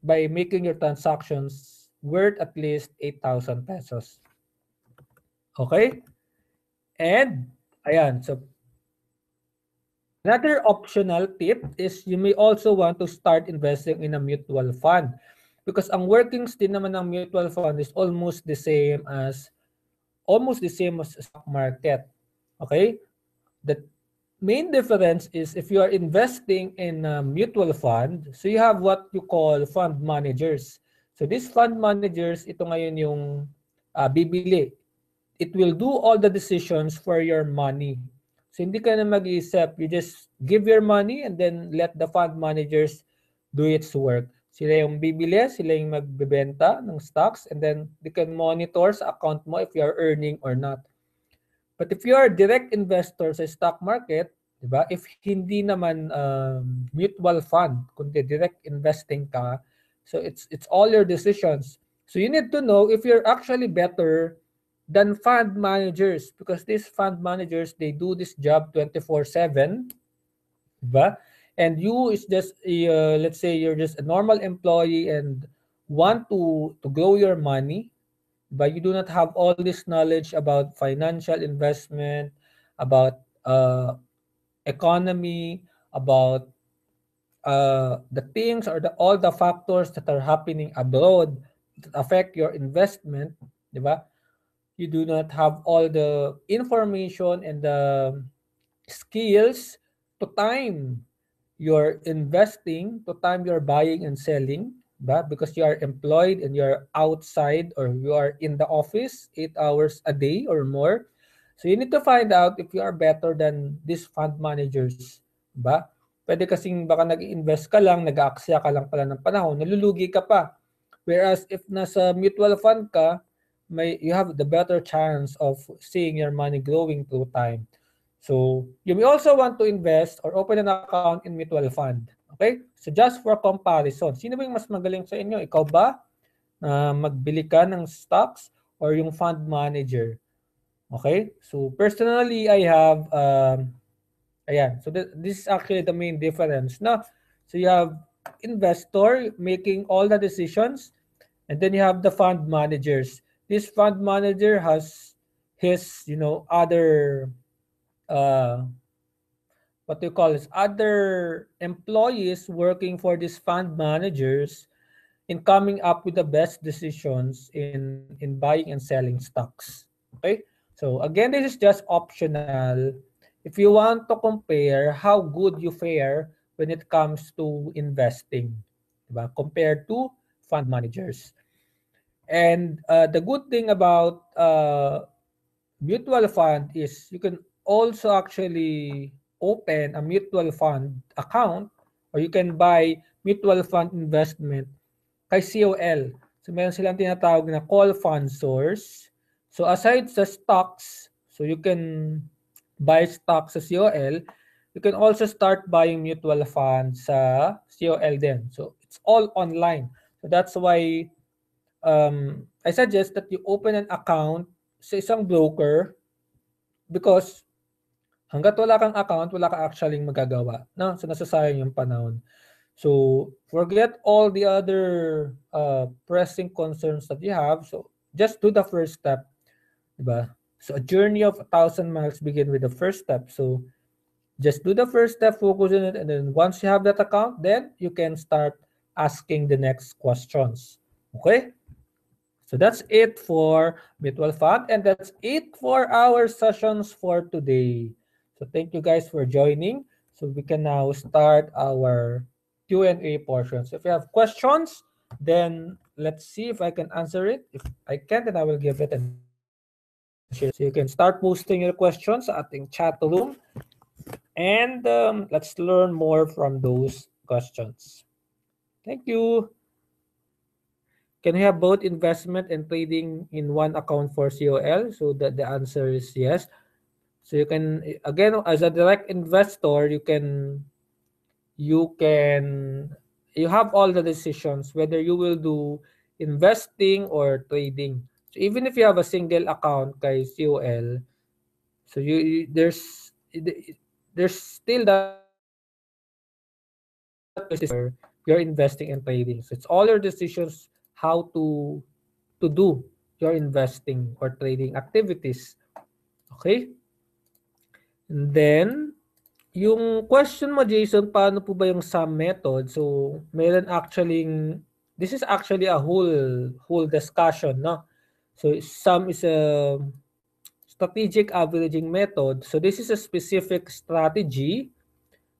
[SPEAKER 1] by making your transactions worth at least 8,000 pesos. Okay? And, ayan, so another optional tip is you may also want to start investing in a mutual fund because ang workings din naman ng mutual fund is almost the same as stock market. Okay? The main difference is if you are investing in a mutual fund, so you have what you call fund managers. So these fund managers, ito ngayon yung bibili. It will do all the decisions for your money. So hindi ka na mag-iisip, you just give your money and then let the fund managers do its work. Sila yung bibili, sila yung magbebenta ng stocks and then they can monitor sa account mo if you are earning or not. But if you are direct investor sa stock market, diba? If hindi naman mutual fund, kundi direct investing ka, so it's all your decisions. So you need to know if you're actually better than fund managers because these fund managers, they do this job 24/7, diba? And you is just let's say you're just a normal employee and want to grow your money, but you do not have all this knowledge about financial investment, about economy, about the things or all the factors that are happening abroad that affect your investment, di ba? You do not have all the information and the skills to time your investing, to time your buying and selling, ba? Because you are employed and you're outside or you are in the office 8 hours a day or more. So you need to find out if you are better than these fund managers, ba? Pwede kasing baka nag-invest ka lang, nag-aaksaya ka lang pala ng panahon, nalulugi ka pa. Whereas if nasa mutual fund ka, you have the better chance of seeing your money growing through time. So you may also want to invest or open an account in mutual fund. Okay? So just for comparison, sino ba yung mas magaling sa inyo? Ikaw ba na magbili ka ng stocks or yung fund manager? Okay? So personally, I have, ayan. So this is actually the main difference. No? So you have investor making all the decisions, and then you have the fund managers. This fund manager has his, other uh, what do you call this, other employees working for these fund managers in coming up with the best decisions in buying and selling stocks. Okay? So again, this is just optional. If you want to compare how good you fare when it comes to investing, diba? Compared to fund managers. And the good thing about mutual fund is you can also actually open a mutual fund account or you can buy mutual fund investment kay COL. So meron silang tinatawag na call fund source. So aside sa stocks, so you can buy stocks sa COL, you can also start buying mutual funds sa COL din. So it's all online. So that's why I suggest that you open an account sa isang broker because hangga't wala kang account, wala ka actually magagawa. No? So nasasayang yung panahon. So forget all the other pressing concerns that you have. So just do the first step. Diba? So a journey of 1,000 miles begin with the first step. So just do the first step, focus on it, and then once you have that account, then you can start asking the next questions. Okay? So that's it for mutual fund, and that's it for our sessions for today. So thank you guys for joining. So we can now start our Q&A portion. So if you have questions, then let's see if I can answer it. If I can, then I will give it and share. So you can start posting your questions sa ating chat room, and let's learn more from those questions. Thank you. Can we have both investment and trading in one account for COL? So that the answer is yes. So you can, again, as a direct investor, you have all the decisions whether you will do investing or trading. So even if you have a single account kay COL, so there's still that possibility where you're investing and trading. So it's all your decisions how to do your investing or trading activities. Okay? And then, yung question mo, Jason, paano po ba yung sum method? So, meron actually, this is actually a whole discussion, no? So, sum is a strategic averaging method. So, this is a specific strategy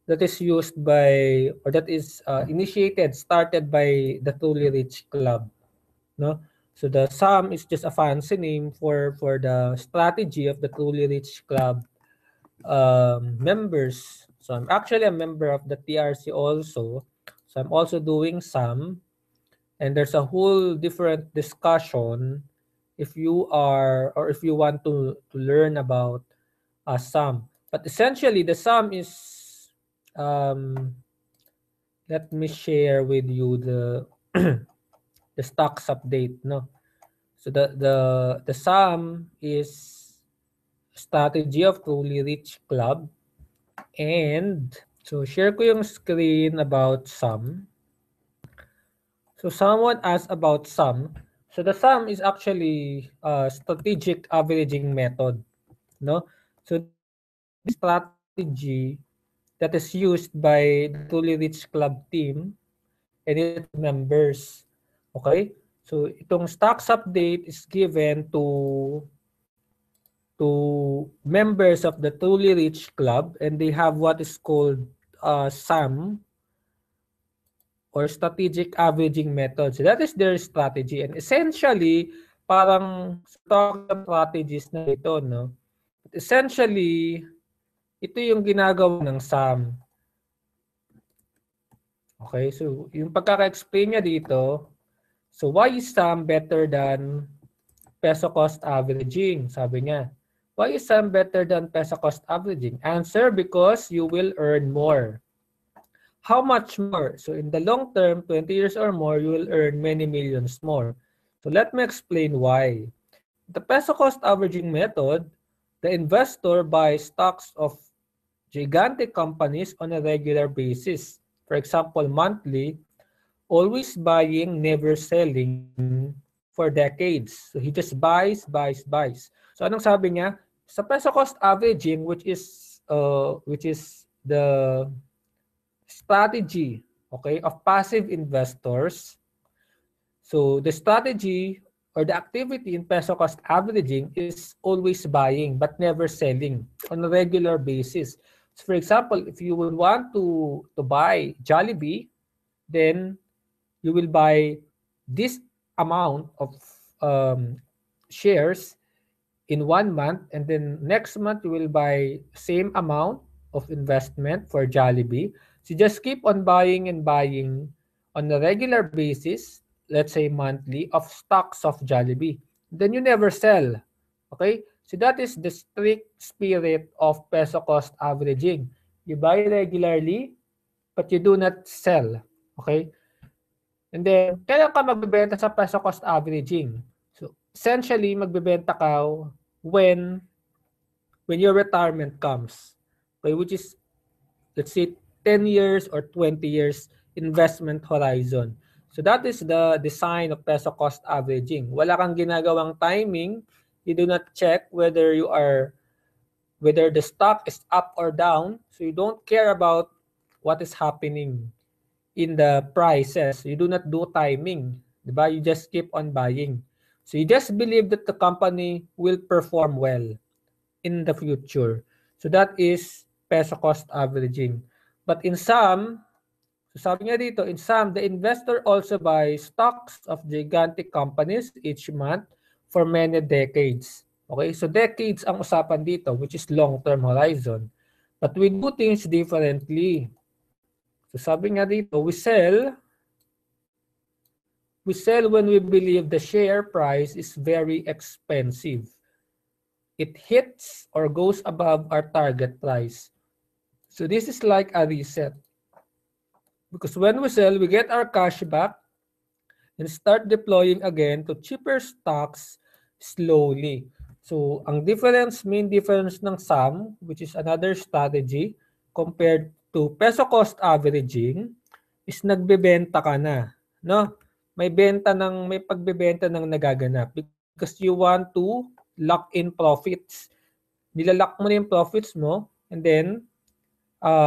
[SPEAKER 1] that is used by, or that is started by the Truly Rich Club, no? So the sum is just a fancy name for the strategy of the Truly Rich Club members. So I'm actually a member of the TRC also. So I'm also doing sum, and there's a whole different discussion if you are or if you want to learn about a sum. But essentially, the sum is um, let me share with you the the stocks update, no. So the sum is strategy of Truly Rich Club, and so share ko yung screen about sum. So someone asked about sum. So the sum is actually a strategic averaging method, no. So this strategy that is used by the Truly Rich Club team and its members. Okay? So itong stocks update is given to members of the Truly Rich Club, and they have what is called SAM, or strategic averaging method. So that is their strategy. And essentially, parang talking of strategies na ito, no? But essentially, ito yung ginagawa ng SAM. Okay, so yung pagkaka-explain niya dito, so why is SAM better than peso cost averaging? Sabi niya, why is SAM better than peso cost averaging? Answer, because you will earn more. How much more? So in the long term, 20 years or more, you will earn many millions more. So let me explain why. The peso cost averaging method, the investor buys stocks of gigantic companies on a regular basis. For example, monthly, always buying, never selling for decades. So he just buys, buys, buys. So anong sabi niya? Sa peso cost averaging, which is the strategy, okay, of passive investors. So the strategy or the activity in peso cost averaging is always buying but never selling on a regular basis. So for example, if you would want to buy Jollibee, then you will buy this amount of shares in 1 month, and then next month you will buy same amount of investment for Jollibee. So you just keep on buying and buying on a regular basis, let's say monthly, of stocks of Jollibee. Then you never sell. Okay? So that is the strict spirit of peso cost averaging. You buy regularly, but you do not sell. Okay? And then, kailan ka magbebenta sa peso cost averaging? So, essentially, magbebenta ka when your retirement comes. Okay, which is, let's say, 10 years or 20 years investment horizon. So that is the design of peso cost averaging. Wala kang ginagawang timing. You do not check whether the stock is up or down. So you don't care about what is happening in the prices. You do not do timing. Diba? You just keep on buying. So you just believe that the company will perform well in the future. So that is peso cost averaging. But in some, so sabi nga dito, in some, the investor also buys stocks of gigantic companies each month for many decades. Okay, so decades ang usapan dito, which is long-term horizon. But we do things differently. So sabi nga dito, we sell when we believe the share price is very expensive. It hits or goes above our target price. So this is like a reset. Because when we sell, we get our cash back and start deploying again to cheaper stocks slowly. So ang main difference ng SAM, which is another strategy, compared to peso cost averaging, is nagbebenta ka na. No? May pagbebenta ng nagaganap because you want to lock in profits. Nilalock mo na yung profits mo, and then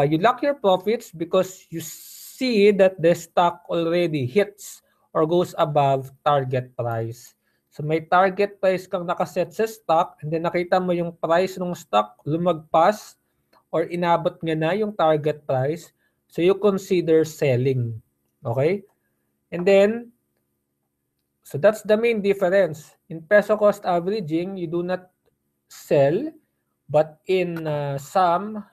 [SPEAKER 1] you lock your profits because you see that the stock already hits or goes above target price. So may target price kang nakaset sa stock, and then nakita mo yung price ng stock lumagpas or inabot nga na yung target price, so you consider selling. Okay? And then, so that's the main difference. In peso cost averaging, you do not sell, but in some,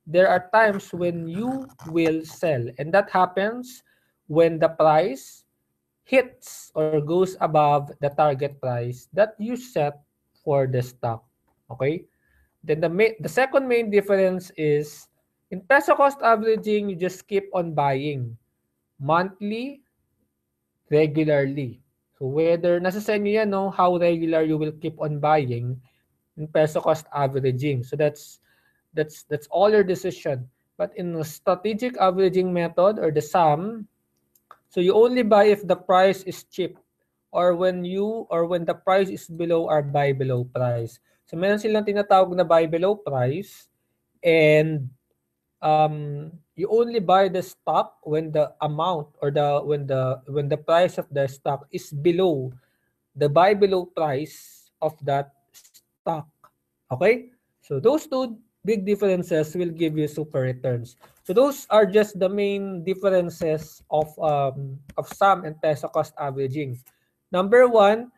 [SPEAKER 1] there are times when you will sell, and that happens when the price hits or goes above the target price that you set for the stock. Okay? Then the second main difference is in peso cost averaging, you just keep on buying monthly, regularly. So whether nasa sa inyo yan, no, how regular you will keep on buying in peso cost averaging. So that's all your decision. But in the strategic averaging method or the SAM, so you only buy if the price is cheap or when the price is below or buy below price. So meron silang tinatawag na buy below price and you only buy the stock when the amount or when the price of the stock is below the buy below price of that stock. Okay? So those two big differences will give you super returns. So those are just the main differences of SAM and peso cost averaging. Number one,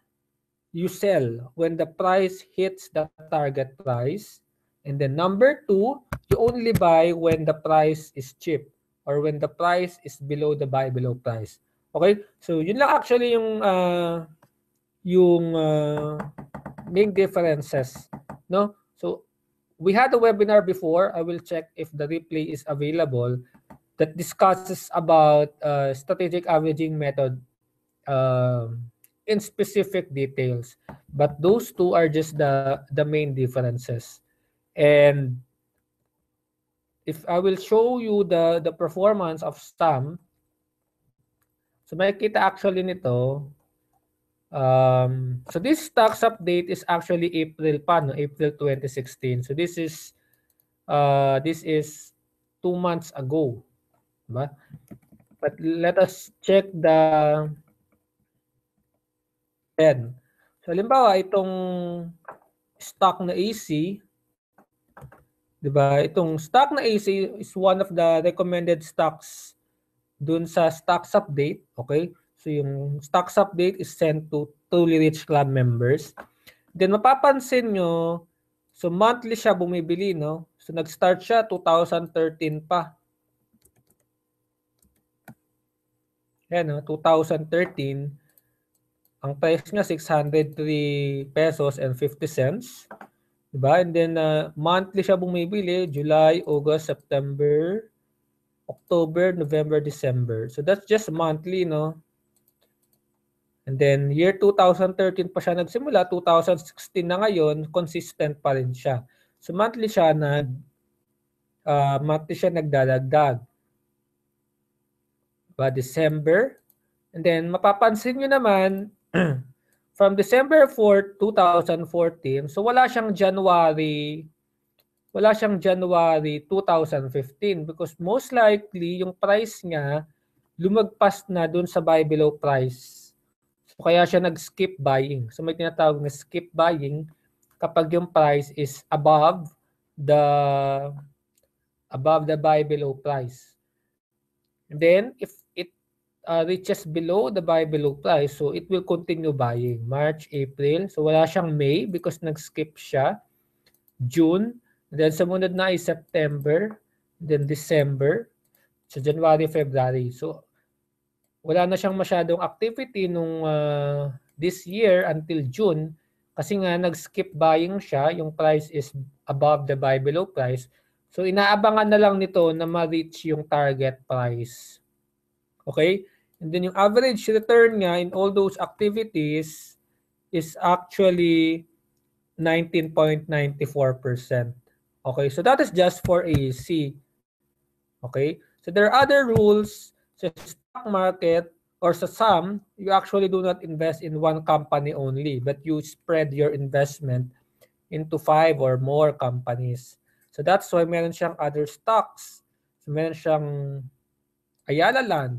[SPEAKER 1] you sell when the price hits the target price. And then number two, you only buy when the price is cheap or when the price is below the buy below price. Okay? So yun lang actually yung main differences, no? So we had a webinar before. I will check if the replay is available that discusses about strategic averaging method in specific details. But those two are just the main differences. And if I will show you the performance of SAM, so makikita actually nito, so this stocks update is actually April pa, no? April 2016. So this is 2 months ago, diba? But let us check the trend. So halimbawa itong stock na AC, diba? Itong stock na AC is one of the recommended stocks dun sa stocks update, okay? So yung stocks update is sent to Truly Rich Club members. Then mapapansin nyo, so monthly siya bumibili, no? So nag-start siya 2013 pa. Yan, no? 2013. Ang price niya 603 pesos and 50 cents. Diba? And then monthly siya bumibili, July, August, September, October, November, December. So that's just monthly, no? And then year 2013 pa siya nagsimula, 2016 na ngayon, consistent pa rin siya. So monthly siya nagdadagdag. Diba? December. And then mapapansin nyo naman, from December 4, 2014, so wala siyang January 2015 because most likely yung price niya lumagpas na dun sa buy below price. So kaya siya nag-skip buying. So may tinatawag na skip buying kapag yung price is above the buy below price. And then if it reaches below the buy below price, so it will continue buying. March, April. So wala siyang May because nag-skip siya. June. And then sumunod na ay September. Then December. So January, February. So wala na siyang masyadong activity nung this year until June kasi nga nag-skip buying siya, yung price is above the buy below price. So inaabangan na lang nito na ma-reach yung target price. Okay? And then yung average return nga in all those activities is actually 19.94%. Okay? So that is just for AC. Okay? So there are other rules sa stock market or sa SAM. You actually do not invest in one company only, but you spread your investment into 5 or more companies. So that's why meron siyang other stocks. So meron siyang Ayala Land,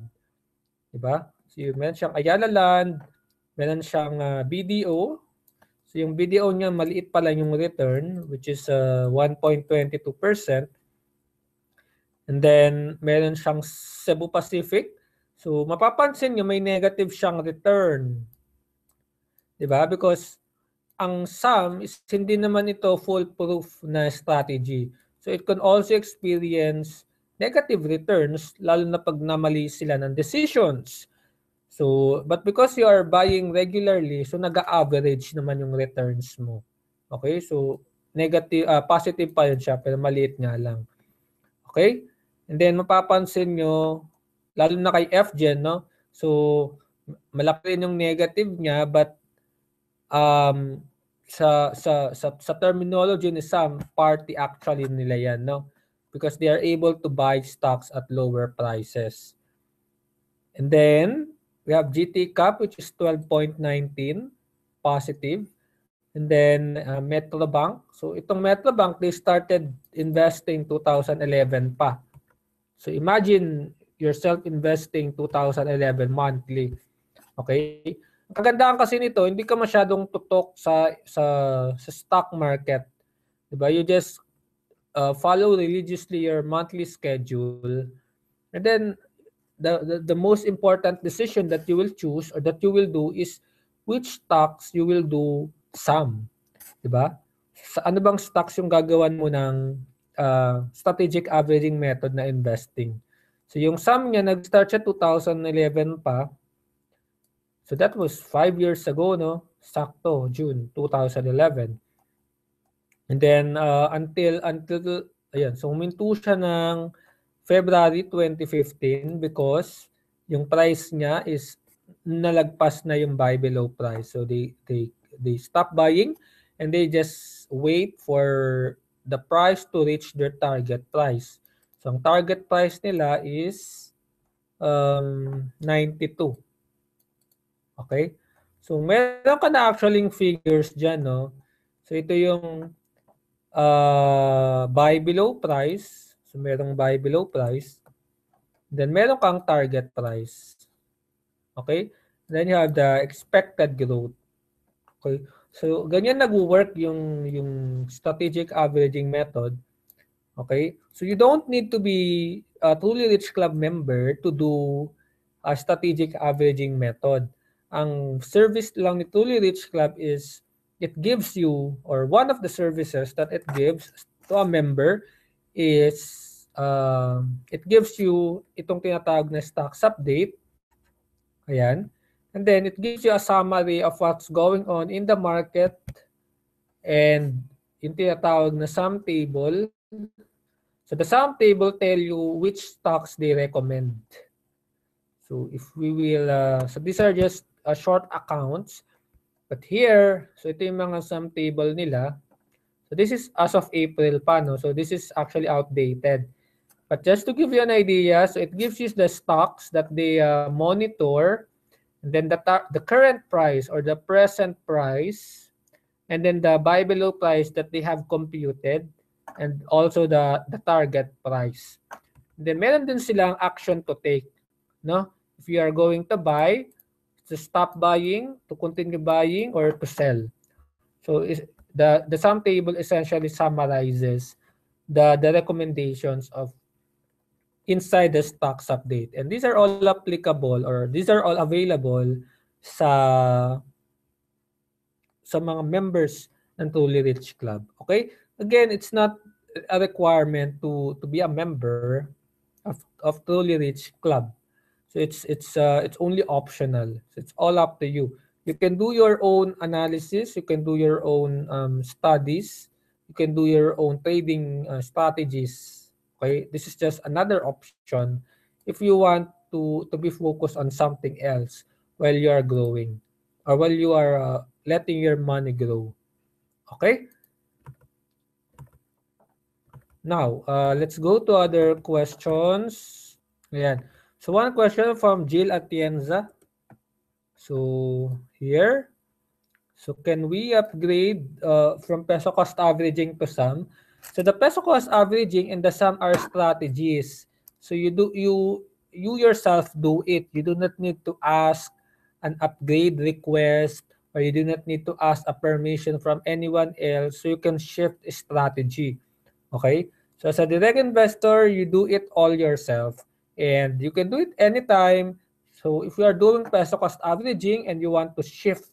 [SPEAKER 1] diba? So meron siyang Ayala Land, meron siyang BDO. So yung BDO niya maliit pala yung return, which is 1.22%. And then, meron siyang Cebu Pacific. So, mapapansin nyo, may negative siyang return. Diba? Because ang SAM is hindi naman ito foolproof na strategy. So, it can also experience negative returns, lalo na pag namali sila ng decisions. So, but because you are buying regularly, so nag-average naman yung returns mo. Okay? So, positive pa yun siya, pero maliit nga lang. Okay? And then mapapansin nyo, lalo na kay FGen, no? So, malaki rin yung negative niya, but sa terminology ni Sam, party actually nila yan, no? Because they are able to buy stocks at lower prices. And then, we have GT Cap, which is 12.19, positive. And then, Metrobank. So, itong Metrobank, they started investing 2011 pa. So imagine yourself investing 2011 monthly. Okay? Ang kagandahan kasi nito, hindi ka masyadong tutok sa stock market. 'Di ba? You just follow religiously your monthly schedule, and then the most important decision that you will choose or that you will do is which stocks you will do some, 'di ba? Sa ano bang stocks yung gagawan mo ng strategic averaging method na investing. So yung sum niya nag-start siya 2011 pa. So that was 5 years ago, no? Sakto, June 2011. And then until ayan, so huminto siya ng February 2015 because yung price niya is nalagpas na yung buy below price. So they stop buying and they just wait for the price to reach their target price. So ang target price nila is 92. Okay? So meron ka na actually figures dyan, no? So ito yung buy below price. So merong buy below price. Then meron kang target price. Okay? Then you have the expected growth. Okay? So ganyan nag-work yung strategic averaging method. Okay? So you don't need to be a Truly Rich Club member to do a strategic averaging method. Ang service lang ni Truly Rich Club is it gives you, or one of the services that it gives to a member is it gives you itong tinatawag na stocks update. Ayan. And then it gives you a summary of what's going on in the market and yung tinatawag na sum table. So the sum table tell you which stocks they recommend. So if we will, so these are just short accounts. But here, so ito yung mga sum table nila. So this is as of April pa, no? So this is actually outdated. But just to give you an idea, so it gives you the stocks that they monitor, and then the current price or the present price, and then the buy below price that they have computed, and also the target price. And then meron din silang action to take, no? If you are going to buy, to stop buying, to continue buying, or to sell. So the sum table essentially summarizes the recommendations of inside the stocks update. And these are all applicable, or these are all available sa mga members ng Truly Rich Club. Okay? Again, it's not a requirement to be a member of Truly Rich Club. So it's only optional. So it's all up to you. You can do your own analysis. You can do your own studies. You can do your own trading strategies. Okay, this is just another option if you want to be focused on something else while you are growing or while you are letting your money grow. Okay. Now, let's go to other questions. Ayan. So one question from Jill Atienza. So here, so can we upgrade from peso cost averaging to sum? So the peso cost averaging and the sum are strategies. So you yourself do it. You do not need to ask an upgrade request, or you do not need to ask a permission from anyone else, so you can shift strategy. Okay? So as a direct investor, you do it all yourself. And you can do it anytime. So if you are doing peso cost averaging and you want to shift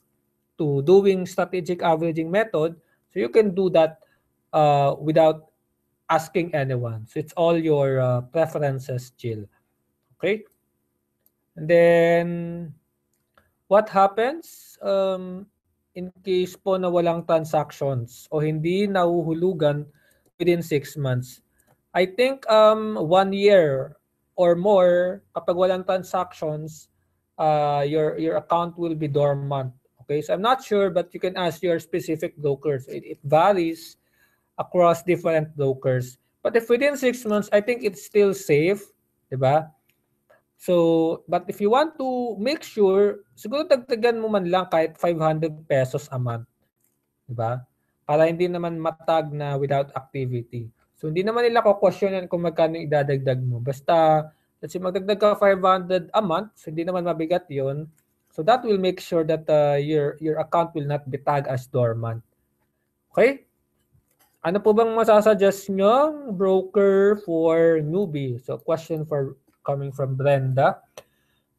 [SPEAKER 1] to doing strategic averaging method, so you can do that without asking anyone. So it's all your preferences, Jill. Okay? And then, what happens in case po na walang transactions o hindi nahuhulugan within 6 months? I think 1 year or more, kapag walang transactions, your account will be dormant. Okay, so I'm not sure, but you can ask your specific brokers. It varies across different brokers. But if within 6 months, I think it's still safe, diba? So, but if you want to make sure, siguro dagdagan mo man lang kahit 500 pesos a month, diba? Para hindi naman matag na without activity. So hindi naman nila ko-questionan kung magkano idadagdag mo. Basta, let's say magdagdag ka 500 a month, so hindi naman mabigat yon. So that will make sure that your account will not be tagged as dormant. Okay? Ano po bang masasuggest nyo? Broker for newbie. So question for coming from Brenda.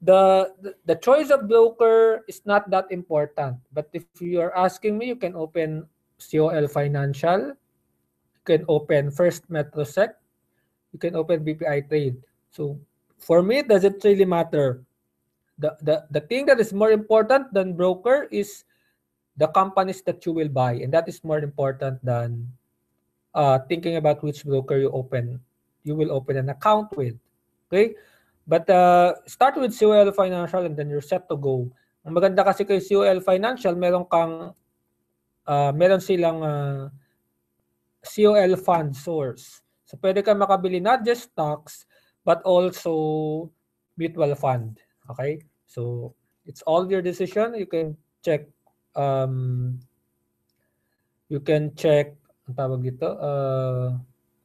[SPEAKER 1] The choice of broker is not that important. But if you are asking me, you can open COL Financial. You can open First Metrosec. You can open BPI Trade. So for me, does it really matter? The thing that is more important than broker is the companies that you will buy, and that is more important than thinking about which broker you will open an account with. Okay? But start with COL Financial and then you're set to go. Ang maganda kasi kay COL Financial, meron silang COL fund source. So pwede ka makabili not just stocks but also mutual fund. Okay? So it's all your decision. You can check ang tawag dito,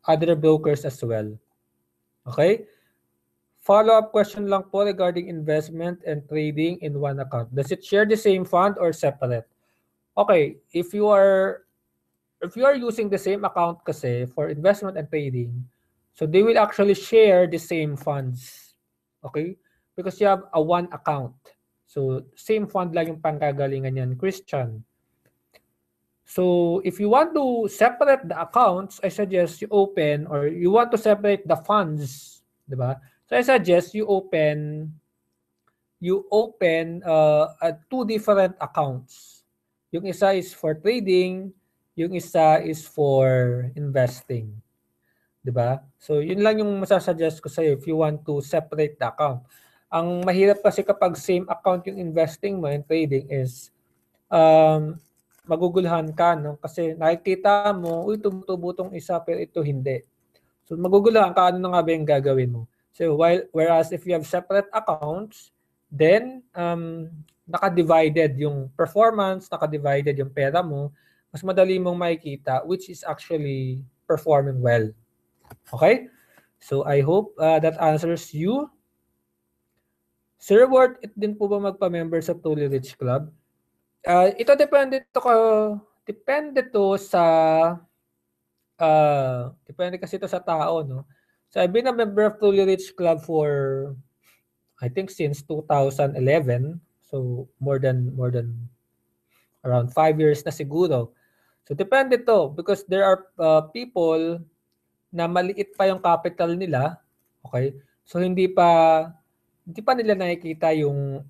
[SPEAKER 1] other brokers as well. Okay? Follow-up question lang po regarding investment and trading in one account. Does it share the same fund or separate? Okay, if you are using the same account kasi for investment and trading, so they will actually share the same funds. Okay? Because you have a one account. So same fund lang yung panggagalingan yan, Christian. So if you want to separate the accounts, I suggest you open, or you want to separate the funds, di ba? So I suggest you open two different accounts. Yung isa is for trading, yung isa is for investing. 'Di ba? So yun lang yung masasuggest ko sa if you want to separate the account. Ang mahirap kasi kapag same account yung investing mo and trading is maguguluhan ka, no? Kasi nakikita mo, uy, tumutubo tong isa pero ito hindi. So maguguluhan ka, ano na nga ba yung gagawin mo? So whereas if you have separate accounts, then naka-divided yung performance, naka-divided yung pera mo, mas madali mong makikita which is actually performing well. Okay? So I hope that answers you. Sir, worth it din po ba magpa-member sa Truly Rich Club? Ito depende kasi ito sa tao, no? So I've been a member of Truly Rich Club for I think since 2011. So more than around 5 years na siguro. So depende to because there are people na maliit pa yung capital nila, okay? So hindi pa nila nakikita yung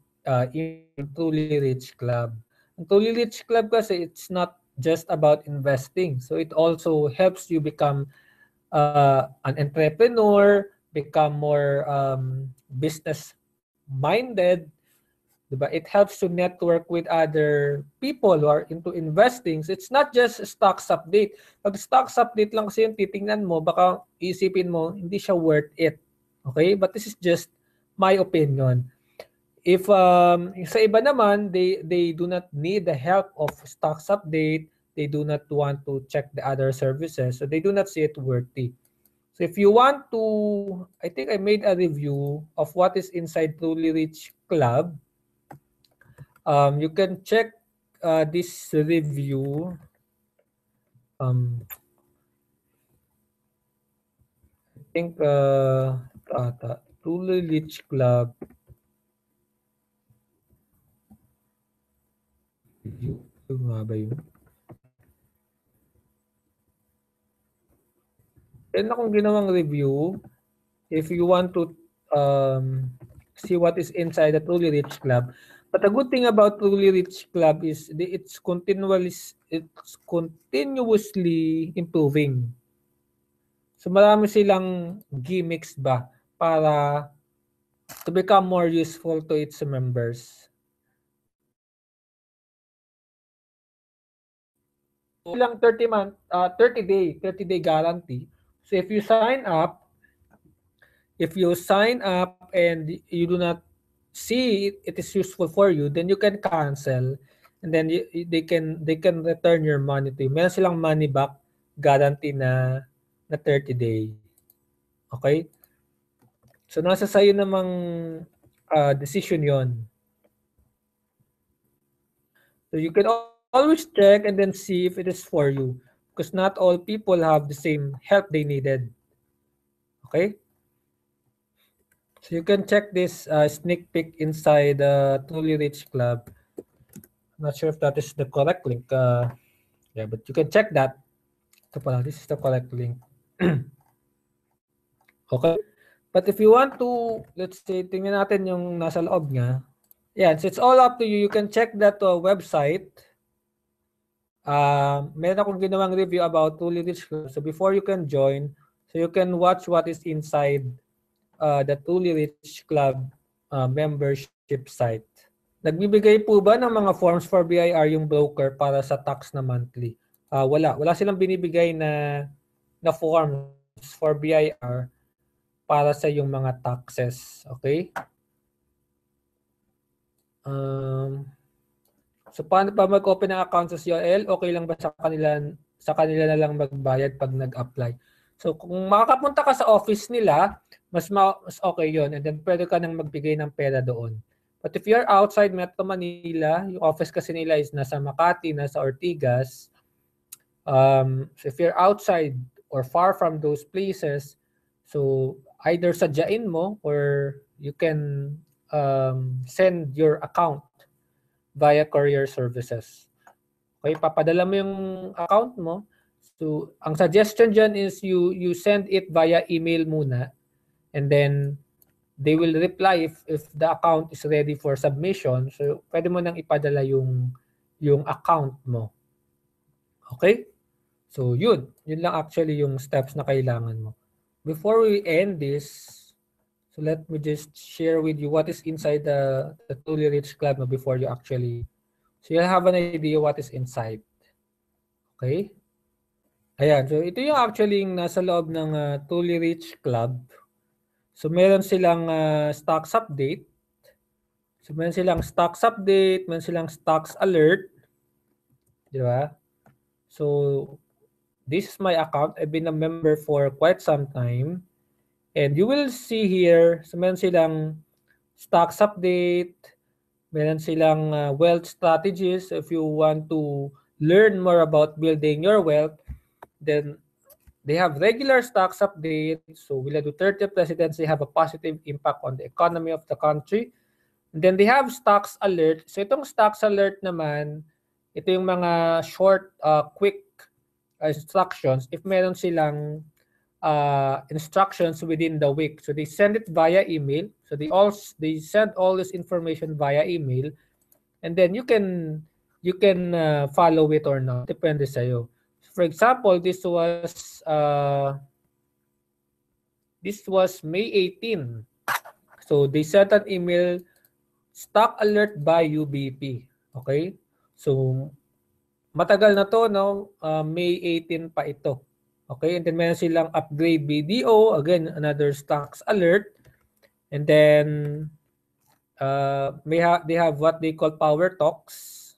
[SPEAKER 1] Truly Rich Club. Ang Truly Rich Club kasi it's not just about investing. So it also helps you become an entrepreneur, become more business minded, diba? It helps to network with other people who are into investing. So it's not just stocks update. Pag stocks update lang kasi yung titingnan mo, baka isipin mo hindi siya worth it. Okay? But this is just my opinion. If sa iba naman, they do not need the help of stocks update, they do not want to check the other services, so they do not see it worthy. So if you want to, I think I made a review of what is inside Truly Rich Club. You can check this review. I think Truly Rich Club. Yung nga ba yun? Then akong ginawang review, if you want to see what is inside the Truly Rich Club. But the good thing about Truly Rich Club is it's continuously improving. So marami silang gimmicks ba para to become more useful to its members. Ilang 30 day guarantee. So if you sign up and you do not see it is useful for you, then you can cancel and then they can return your money to you. Meron silang money back guarantee na na 30-day. Okay? So, nasa sa'yo namang decision yon. So, you can always check and then see if it is for you. Because not all people have the same help they needed. Okay? So, you can check this sneak peek inside the Truly Rich Club. I'm not sure if that is the correct link. Yeah, but you can check that. Ito pala, this is the correct link. Okay? But if you want to, let's say, tingnan natin yung nasa loob nga. Yeah, so it's all up to you. You can check that website. Meron akong ginawang review about Truly Rich Club. So before you can join, so you can watch what is inside the Truly Rich Club membership site. Nagbibigay po ba ng mga forms for BIR yung broker para sa tax na monthly? Wala. Wala silang binibigay na forms for BIR para sa yung mga taxes. Okay? So paano pa mag-open ng account sa COL? Okay lang ba sa kanila na lang magbayad pag nag-apply? So kung makakapunta ka sa office nila, mas okay yon, and then pwede ka nang magbigay ng pera doon. But if you're outside Metro Manila, yung office kasi nila is nasa Makati, nasa Ortigas. So if you're outside or far from those places, so either sadyain mo or you can send your account via courier services. Okay, papadala mo yung account mo. So, ang suggestion dyan is you send it via email muna, and then they will reply if the account is ready for submission. So, pwede mo nang ipadala yung account mo. Okay? So, yun lang actually yung steps na kailangan mo. Before we end this, so let me just share with you what is inside the Truly Rich Club before you actually, so you'll have an idea what is inside. Okay? Ayan, so ito yung actually yung nasa loob ng Truly Rich Club. So meron silang stocks update. So meron silang stocks update, meron silang stocks alert. Di ba? So this is my account. I've been a member for quite some time. And you will see here, so meron silang stocks update, meron silang wealth strategies. If you want to learn more about building your wealth, then they have regular stocks update. So Villa Duterte presidency have a positive impact on the economy of the country. And then they have stocks alert. So itong stocks alert naman, ito yung mga short, quick instructions if meron silang instructions within the week. So they send it via email. So they send all this information via email, and then you can follow it or not. Depende sa'yo. For example, this was May 18. So they sent an email, stock alert by UBP. Okay? So matagal na to, no? May 18 pa ito. Okay? And then meron silang upgrade BDO, again another stocks alert. And then they have what they call power talks.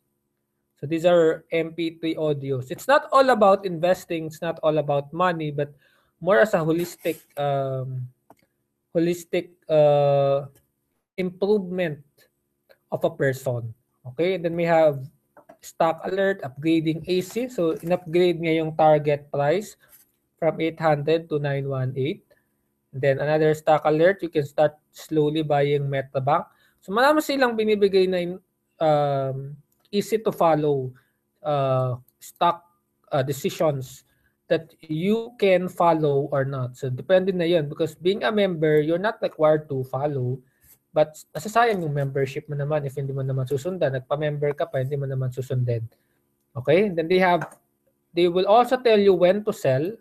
[SPEAKER 1] So these are MP3 audios. It's not all about investing, it's not all about money, but more as a holistic improvement of a person. Okay, and then we have stock alert, upgrading AC. So in-upgrade niya yung target price from 800 to 918. And then another stock alert, you can start slowly buying Metabank. So marami silang binibigay na easy to follow stock decisions that you can follow or not. So depende na yun, because being a member, you're not required to follow, but nasasayang yung membership mo naman if hindi mo naman susundan. Nagpa-member ka pa, hindi mo naman susundin. Okay? And then they will also tell you when to sell.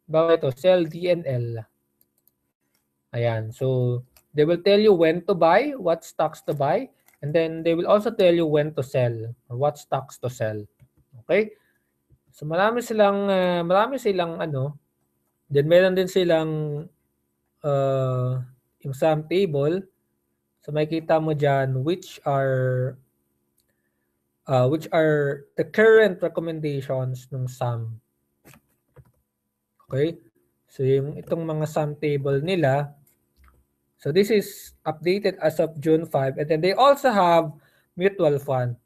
[SPEAKER 1] Bawa ito, sell DNL. Ayan. So they will tell you when to buy, what stocks to buy, and then they will also tell you when to sell or what stocks to sell. Okay? So marami silang then meron din silang yung sum table. So makikita mo diyan which are the current recommendations ng sum. Okay? So itong mga sum table nila. So this is updated as of June 5, and then they also have mutual fund.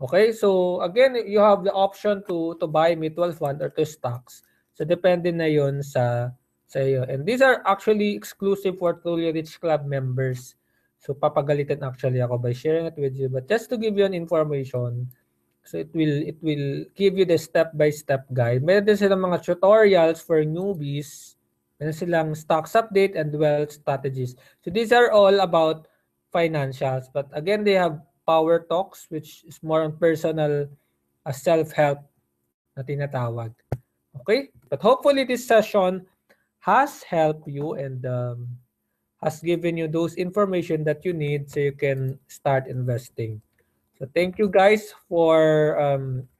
[SPEAKER 1] Okay, so again, you have the option to buy mutual fund or to stocks. So depende na 'yon sa iyo. And these are actually exclusive for Truly Rich Club members. So papagalitan actually ako by sharing it with you, but just to give you an information. So it will give you the step-by-step guide. Meron din silang mga tutorials for newbies. Meron silang stocks update and wealth strategies. So these are all about financials. But again, they have power talks, which is more on personal self-help na tinatawag. Okay? But hopefully this session has helped you and has given you those information that you need so you can start investing. So thank you guys for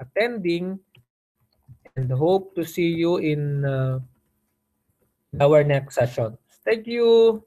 [SPEAKER 1] attending and hope to see you in our next session. Thank you.